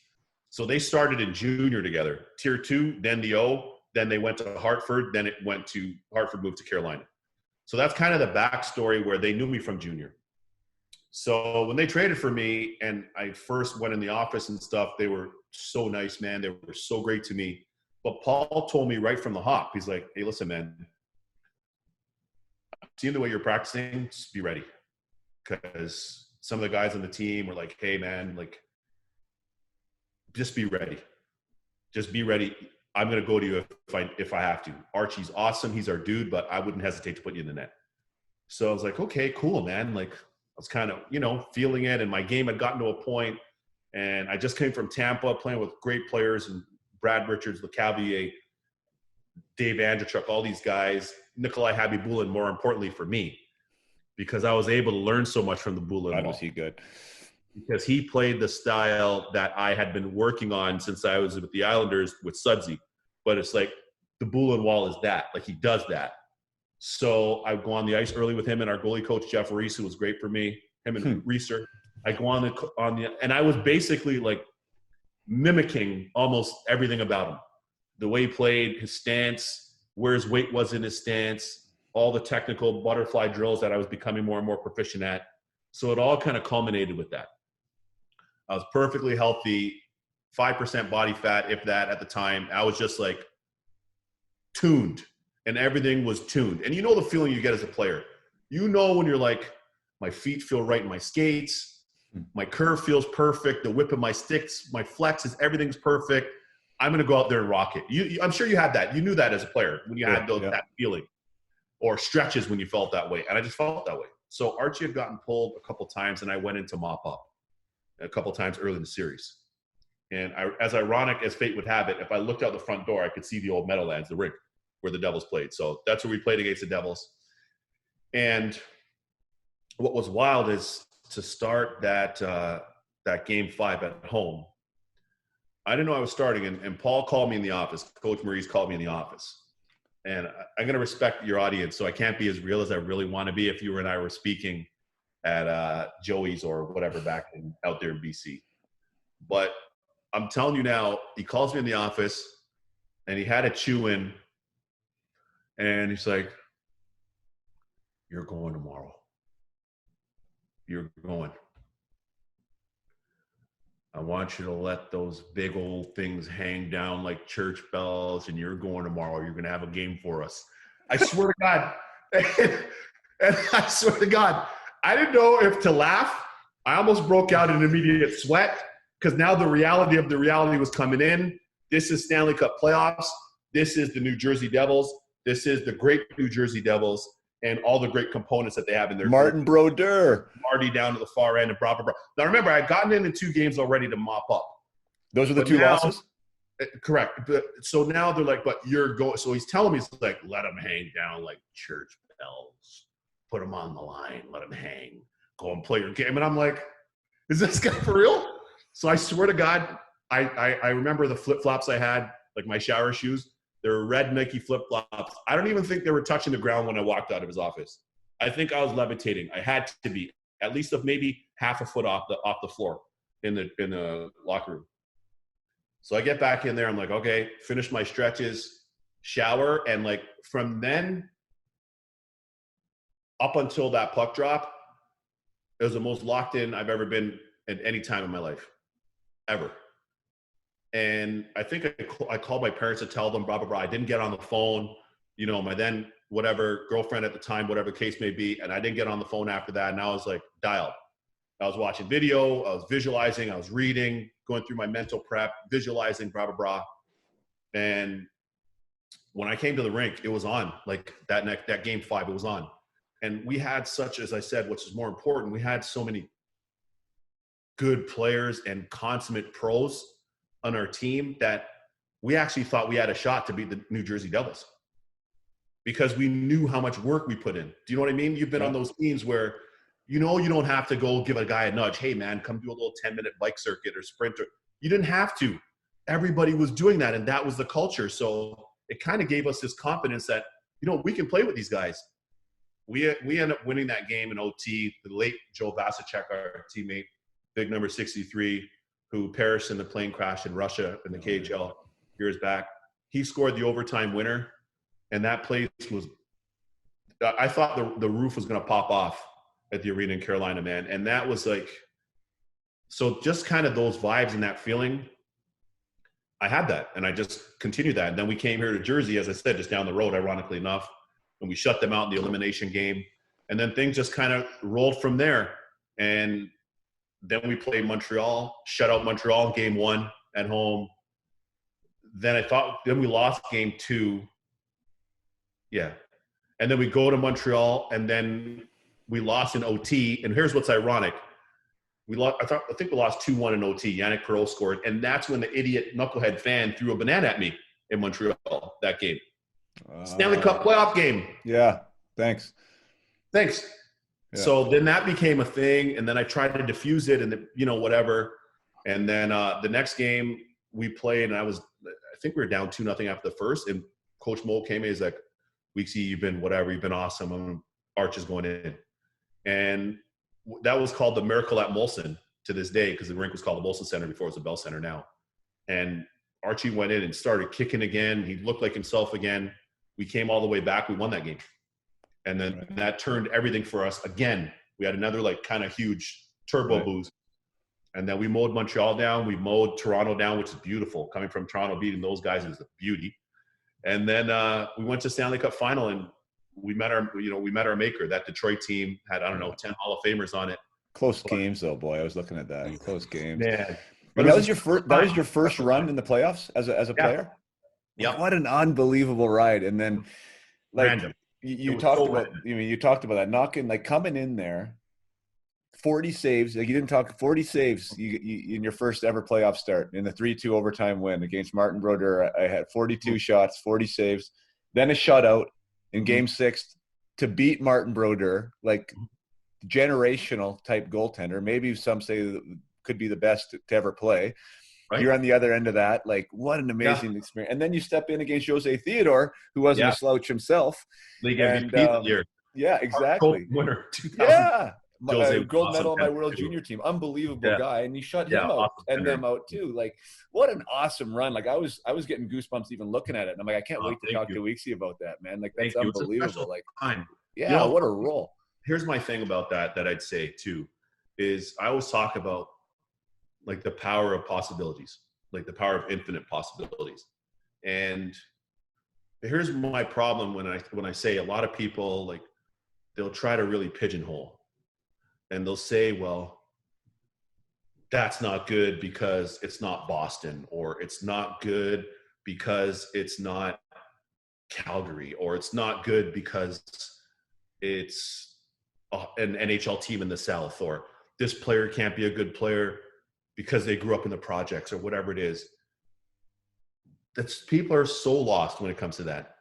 So they started in junior together, Tier 2, then the O, then they went to Hartford, then Hartford moved to Carolina. So that's kind of the backstory where they knew me from junior. So when they traded for me and I first went in the office and stuff, they were so nice, man. They were so great to me. But Paul told me right from the hop, he's like, hey, listen, man, seeing the way you're practicing, just be ready. Because some of the guys on the team were like, hey, man, like, just be ready. Just be ready. I'm going to go to you if I have to. Archie's awesome. He's our dude, but I wouldn't hesitate to put you in the net. So I was like, okay, cool, man. Like, I was kind of, feeling it. And my game had gotten to a point, and I just came from Tampa playing with great players and Brad Richards, LeCavier, Dave Andrechuk, all these guys, Nikolai Habibulin, more importantly for me, because I was able to learn so much from the Bulin. Why was he good? Because he played the style that I had been working on since I was with the Islanders with Sudsy. But it's like the Bulin wall is that. Like, he does that. So I go on the ice early with him and our goalie coach, Jeff Reese, who was great for me, him and Reeser. I go on the and I was basically like mimicking almost everything about him. The way he played, his stance, where his weight was in his stance, all the technical butterfly drills that I was becoming more and more proficient at. So it all kind of culminated with that. I was perfectly healthy, 5% body fat, if that, at the time. I was just like tuned, and everything was tuned. And you know the feeling you get as a player. You know when you're like, my feet feel right in my skates, my curve feels perfect, the whip of my sticks, my flexes, everything's perfect. I'm going to go out there and rock it. I'm sure you had that. You knew that as a player when you had that feeling. Or stretches when you felt that way. And I just felt that way. So Archie had gotten pulled a couple times, and I went into mop up a couple times early in the series. And as ironic as fate would have it, if I looked out the front door, I could see the old Meadowlands, the rink where the Devils played. So that's where we played against the Devils. And what was wild is to start that game 5 at home, I didn't know I was starting. And Paul called me in the office. Coach Maurice called me in the office. And I'm going to respect your audience, so I can't be as real as I really want to be if you and I were speaking at Joey's or whatever out there in BC. But I'm telling you now, he calls me in the office, and he had a chew in, And he's like, "You're going tomorrow. You're going. I want you to let those big old things hang down like church bells, and you're going tomorrow. You're going to have a game for us." I swear to God. And I swear to God, I didn't know if to laugh. I almost broke out in an immediate sweat because now the reality of the reality was coming in. This is Stanley Cup playoffs. This is the New Jersey Devils. This is the great New Jersey Devils and all the great components that they have in their Martin Brodeur. Marty down to the far end and blah, blah, blah. Now, remember, I had gotten into 2 games already to mop up. Those are the 2 losses? Correct. But so now they're like, but you're going. So he's telling me, he's like, let them hang down like church bells. Put them on the line. Let them hang. Go and play your game. And I'm like, is this guy for real? So I swear to God, I remember the flip-flops I had, like my shower shoes. They were red Nike flip-flops. I don't even think they were touching the ground when I walked out of his office. I think I was levitating. I had to be at least of maybe half a foot off the floor in the locker room. So I get back in there. I'm like, okay, finish my stretches, shower, and like from then up until that puck drop, it was the most locked in I've ever been at any time in my life, ever. And I think I called my parents to tell them, blah, blah, blah. I didn't get on the phone, you know, my then whatever girlfriend at the time, whatever the case may be. And I didn't get on the phone after that. And I was like dialed. I was watching video. I was visualizing. I was reading, going through my mental prep, visualizing, blah, blah, blah. And when I came to the rink, it was on. Like that game 5, it was on. And we had such, as I said, which is more important, we had so many good players and consummate pros on our team that we actually thought we had a shot to beat the New Jersey Devils because we knew how much work we put in. Do you know what I mean? You've been on those teams where, you know, you don't have to go give a guy a nudge. Hey, man, come do a little 10-minute bike circuit or sprint. You didn't have to. Everybody was doing that, and that was the culture. So it kind of gave us this confidence that, you know, we can play with these guys. We end up winning that game in OT. The late Joe Vasicek, our teammate, big number 63, who perished in the plane crash in Russia in the KHL years back. He scored the overtime winner, and that place was – I thought the roof was going to pop off at the arena in Carolina, man. And that was like – so just kind of those vibes and that feeling, I had that, and I just continued that. And then we came here to Jersey, as I said, just down the road, ironically enough, and we shut them out in the elimination game. And then things just kind of rolled from there. And – then we played Montreal, shut out Montreal in game 1 at home. Then we lost game 2. Yeah. And then we go to Montreal, and then we lost in OT. And here's what's ironic. I think we lost 2-1 in OT. Yannick Perreault scored. And that's when the idiot knucklehead fan threw a banana at me in Montreal that game. Stanley Cup playoff game. Yeah. Thanks. Yeah. So then that became a thing, and then I tried to diffuse it, and whatever. And then the next game we played, and I think we were down 2-0 after the first, and Coach Mo came in. He's like, "Weeksy, you've been awesome. Arch is going in," and that was called the Miracle at Molson to this day because the rink was called the Molson Center before it was the Bell Center now. And Archie went in and started kicking again. He looked like himself again. We came all the way back. We won that game. And then that turned everything for us again. We had another like kind of huge turbo boost. And then we mowed Montreal down. We mowed Toronto down, which is beautiful. Coming from Toronto, beating those guys is a beauty. And then we went to Stanley Cup final, and we met our maker. That Detroit team had, 10 Hall of Famers on it. Close games though, boy. I was looking at that. Close games. Man. But that was your first run in the playoffs as a player? Yeah. What an unbelievable ride. And then like random. You talked about that knocking, like coming in there, 40 saves. Like you didn't talk 40 saves you in your first ever playoff start in the 3-2 overtime win against Martin Brodeur. I had 42 shots, 40 saves, then a shutout in game 6 to beat Martin Brodeur, like generational type goaltender. Maybe some say that could be the best to ever play. Right. You're on the other end of that. Like, what an amazing experience. And then you step in against Jose Theodore, who wasn't a slouch himself. League MVP year. Yeah, exactly. Winner, 2000. Yeah. gold medal on my penalty world too. junior team, unbelievable Yeah. guy, and you shut Yeah, him out awesome and defender. them out too. Like, what an awesome run! Like, I was getting goosebumps even looking at it, and I'm like, I can't wait to Thank talk you. to Weeksy about that, man. Like, that's Thank you. It's a unbelievable. special Like, time. yeah, You know, what a role. Here's my thing about that I'd say too, is I always talk about like the power of possibilities, like the power of infinite possibilities. And here's my problem when I say a lot of people, like, they'll try to really pigeonhole, and they'll say, well, that's not good because it's not Boston, or it's not good because it's not Calgary, or it's not good because it's an NHL team in the South, or this player can't be a good player because they grew up in the projects, or whatever it is. People are so lost when it comes to that,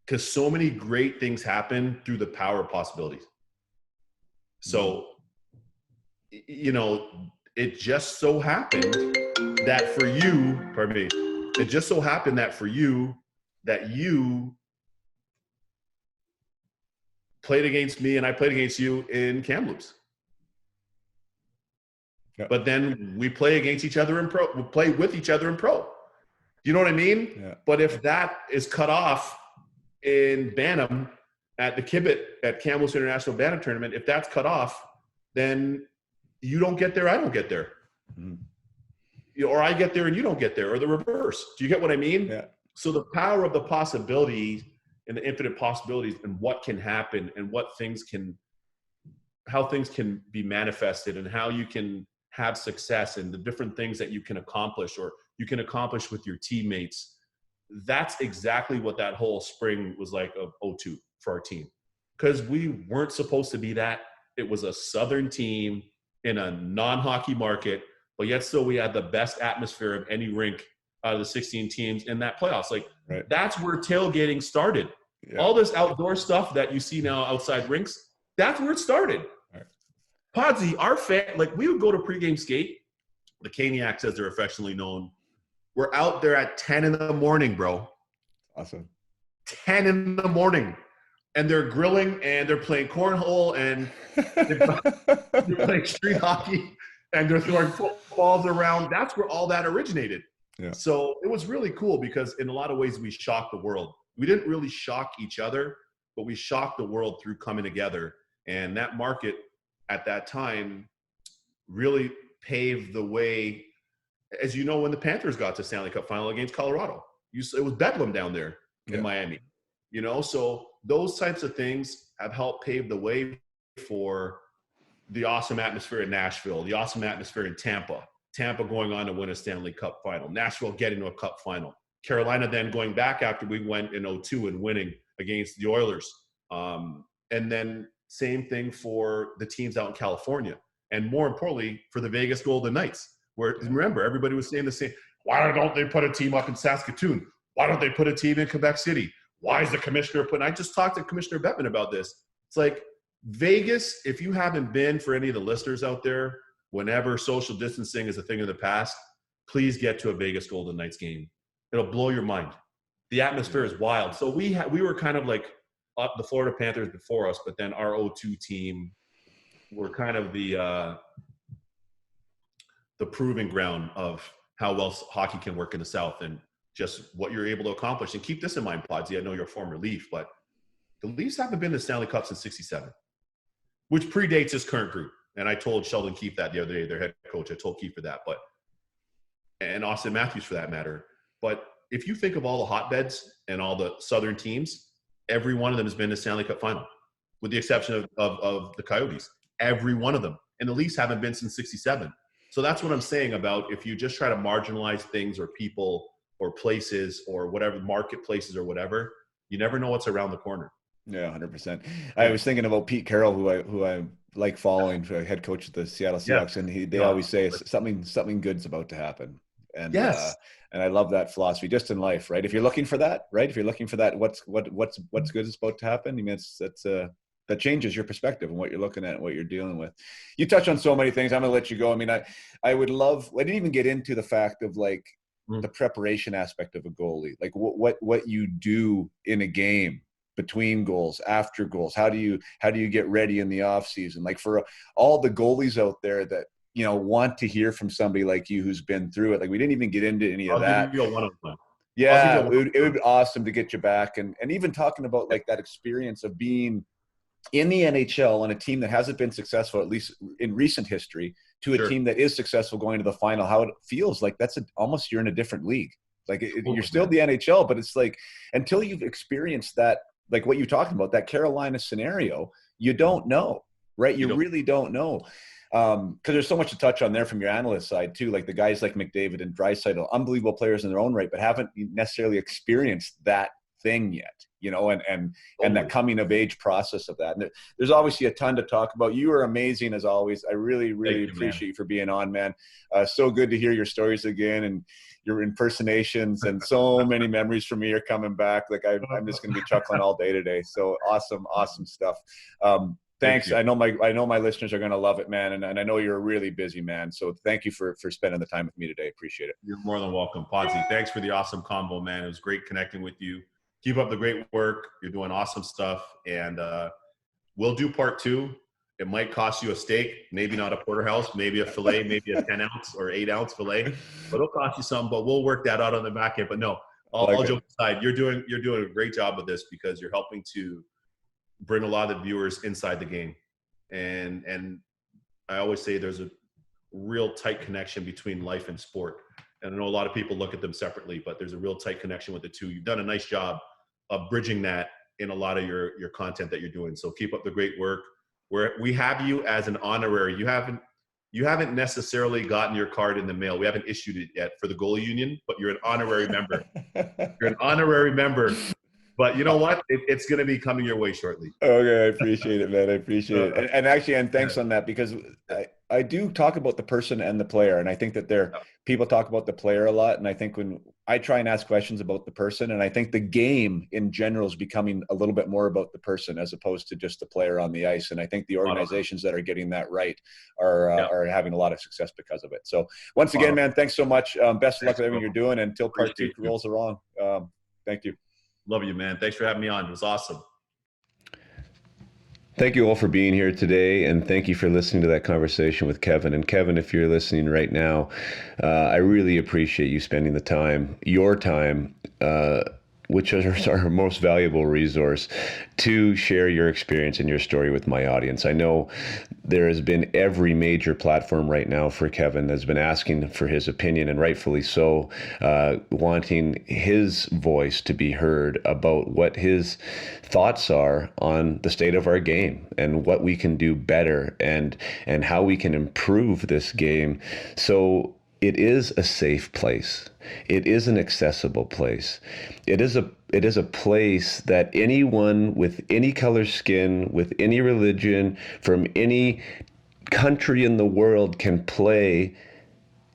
because so many great things happen through the power of possibilities. So, you know, it just so happened that for you, that you played against me and I played against you in Kamloops. Yeah. But then we play against each other in pro. We play with each other in pro. You know what I mean? Yeah. But if that is cut off in Bantam at the KIBHIT at Kamloops International Bantam Tournament, if that's cut off, then you don't get there, I don't get there. Mm-hmm. Or I get there and you don't get there, or the reverse. Do you get what I mean? Yeah. So the power of the possibilities and the infinite possibilities and what can happen and how things can be manifested and how you can have success and the different things that you can accomplish or you can accomplish with your teammates. That's exactly what that whole spring was like of 2022 for our team. Because we weren't supposed to be that. It was a Southern team in a non-hockey market, but yet still we had the best atmosphere of any rink out of the 16 teams in that playoffs. Like, right. That's where tailgating started. Yeah. All this outdoor stuff that you see now outside rinks, that's where it started. Right. Podsy, our fan, like, we would go to pregame skate. The Caniacs, as they're affectionately known, we're out there at 10 in the morning, bro. Awesome. 10 in the morning. And they're grilling and they're playing cornhole and they're playing street hockey and they're throwing footballs around. That's where all that originated. Yeah. So it was really cool because in a lot of ways we shocked the world. We didn't really shock each other, but we shocked the world through coming together. And that market at that time really paved the way. As you know, when the Panthers got to Stanley Cup final against Colorado, it was bedlam down there in Miami. You know, so those types of things have helped pave the way for the awesome atmosphere in Nashville, the awesome atmosphere in Tampa going on to win a Stanley Cup final, Nashville getting to a Cup final, Carolina then going back after we went in 2002 and winning against the Oilers. And then same thing for the teams out in California. And more importantly, for the Vegas Golden Knights, where remember, everybody was saying the same, why don't they put a team up in Saskatoon? Why don't they put a team in Quebec City? Why is the commissioner I just talked to Commissioner Bettman about this. It's like Vegas, if you haven't been, for any of the listeners out there, whenever social distancing is a thing of the past, please get to a Vegas Golden Knights game. It'll blow your mind. The atmosphere is wild. So we were kind of like up the Florida Panthers before us, but then our 2002 team were kind of the proving ground of how well hockey can work in the South and just what you're able to accomplish. And keep this in mind, Podsy, I know you're a former Leaf, but the Leafs haven't been to the Stanley Cup since '67, which predates this current group. And I told Sheldon Keefe that the other day, their head coach. I told Keefe for that, and Austin Matthews for that matter. But if you think of all the hotbeds and all the Southern teams, every one of them has been to the Stanley Cup final, with the exception of the Coyotes. Every one of them. And the Leafs haven't been since '67. So that's what I'm saying about if you just try to marginalize things or people or places or whatever, marketplaces or whatever, you never know what's around the corner. Yeah, 100%. I was thinking about Pete Carroll, who I like following, for head coach of the Seattle Seahawks, and they always say something good's about to happen. And and I love that philosophy just in life, right? If you're looking for that, right? If you're looking for that, what's good is about to happen. I mean, that changes your perspective and what you're looking at and what you're dealing with. You touch on so many things. I'm gonna let you go. I mean, I would love. I didn't even get into the fact of like the preparation aspect of a goalie, like what you do in a game between goals, after goals? How do you get ready in the off season? Like for all the goalies out there that, want to hear from somebody like you who's been through it. Like we didn't even get into any of that. I'll give you a one-on-one. Yeah, it would be awesome to get you back. And even talking about like that experience of being in the NHL on a team that hasn't been successful, at least in recent history, to a team that is successful going to the final, how it feels like almost you're in a different league. Like you're still the NHL, but it's like until you've experienced that, like what you're talking about, that Carolina scenario, you don't know, right? You really don't know. Because there's so much to touch on there from your analyst side too, like the guys like McDavid and Draisaitl, unbelievable players in their own right, but haven't necessarily experienced that thing yet, and that coming of age process of that. And there's obviously a ton to talk about. You are amazing as always. I really, really appreciate you for being on, man. So good to hear your stories again and your impersonations, and so many memories from me are coming back. Like I'm just going to be chuckling all day today. So awesome stuff. Thanks. I know my listeners are going to love it, man. And I know you're a really busy man. So thank you for spending the time with me today. Appreciate it. You're more than welcome. Podsy, thanks for the awesome combo, man. It was great connecting with you. Keep up the great work. You're doing awesome stuff. And we'll do part 2. It might cost you a steak, maybe not a porterhouse, maybe a filet, maybe a 10 ounce or 8 ounce filet, but it'll cost you some, but we'll work that out on the back end. But no, all joke aside, you're doing a great job of this because you're helping to bring a lot of the viewers inside the game. And I always say there's a real tight connection between life and sport. And I know a lot of people look at them separately, but there's a real tight connection with the two. You've done a nice job of bridging that in a lot of your content that you're doing. So keep up the great work. We have you as an honorary. You haven't necessarily gotten your card in the mail. We haven't issued it yet for the goalie union, but you're an honorary member. You're an honorary member. But you know what? It's going to be coming your way shortly. Okay, I appreciate it, man. I appreciate it. And thanks on that, because I do talk about the person and the player. And I think that people talk about the player a lot. And I think when I try and ask questions about the person, and I think the game in general is becoming a little bit more about the person as opposed to just the player on the ice. And I think the organizations that are getting that right are having a lot of success because of it. So once again, man, thanks so much. Best of luck with everything you're doing until part 2 rolls around. Thank you. Love you, man. Thanks for having me on. It was awesome. Thank you all for being here today, and thank you for listening to that conversation with Kevin. And Kevin, if you're listening right now, I really appreciate you spending the time, your time, which is our most valuable resource, to share your experience and your story with my audience. I know there has been every major platform right now for Kevin has been asking for his opinion, and rightfully so, wanting his voice to be heard about what his thoughts are on the state of our game and what we can do better and how we can improve this game. So it is a safe place. It is an accessible place. It is a place that anyone with any color skin, with any religion, from any country in the world can play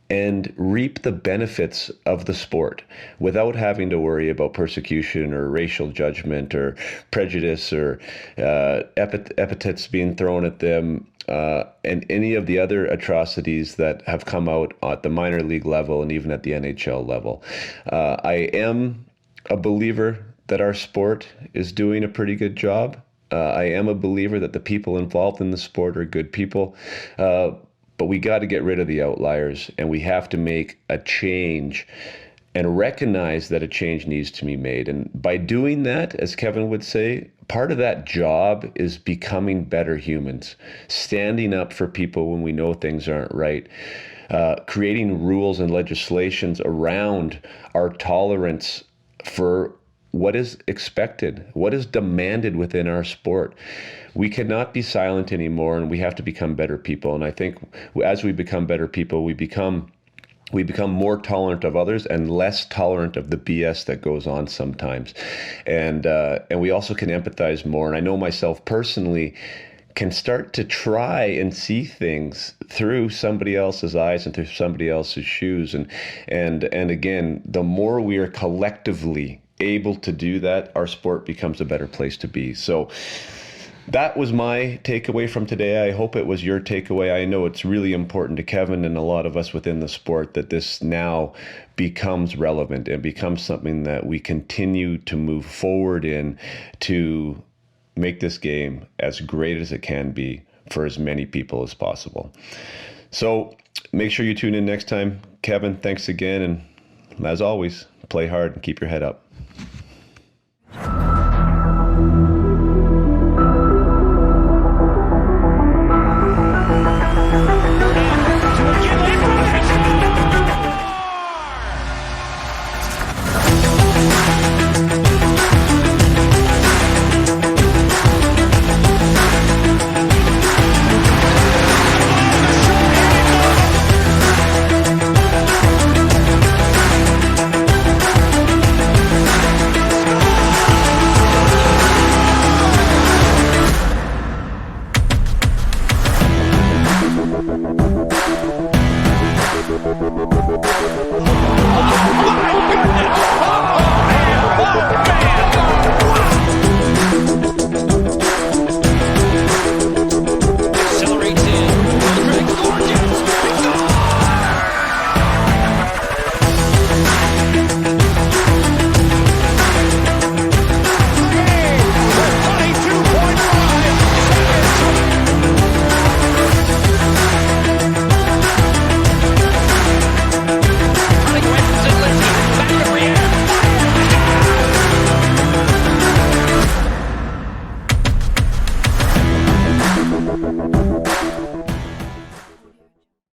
and reap the benefits of the sport without having to worry about persecution or racial judgment or prejudice or epithets being thrown at them, and any of the other atrocities that have come out at the minor league level and even at the NHL level. I am a believer that our sport is doing a pretty good job. I am a believer that the people involved in the sport are good people. But we got to get rid of the outliers, and we have to make a change and recognize that a change needs to be made. And by doing that, as Kevin would say, part of that job is becoming better humans, standing up for people when we know things aren't right, creating rules and legislations around our tolerance for what is expected, what is demanded within our sport. We cannot be silent anymore, and we have to become better people. And I think as we become better people, we become more tolerant of others and less tolerant of the BS that goes on sometimes. And we also can empathize more. And I know myself personally can start to try and see things through somebody else's eyes and through somebody else's shoes. And again, the more we are collectively able to do that, our sport becomes a better place to be. So that was my takeaway from today. I hope it was your takeaway. I know it's really important to Kevin and a lot of us within the sport that this now becomes relevant and becomes something that we continue to move forward in to make this game as great as it can be for as many people as possible. So make sure you tune in next time. Kevin, thanks again. And as always, play hard and keep your head up.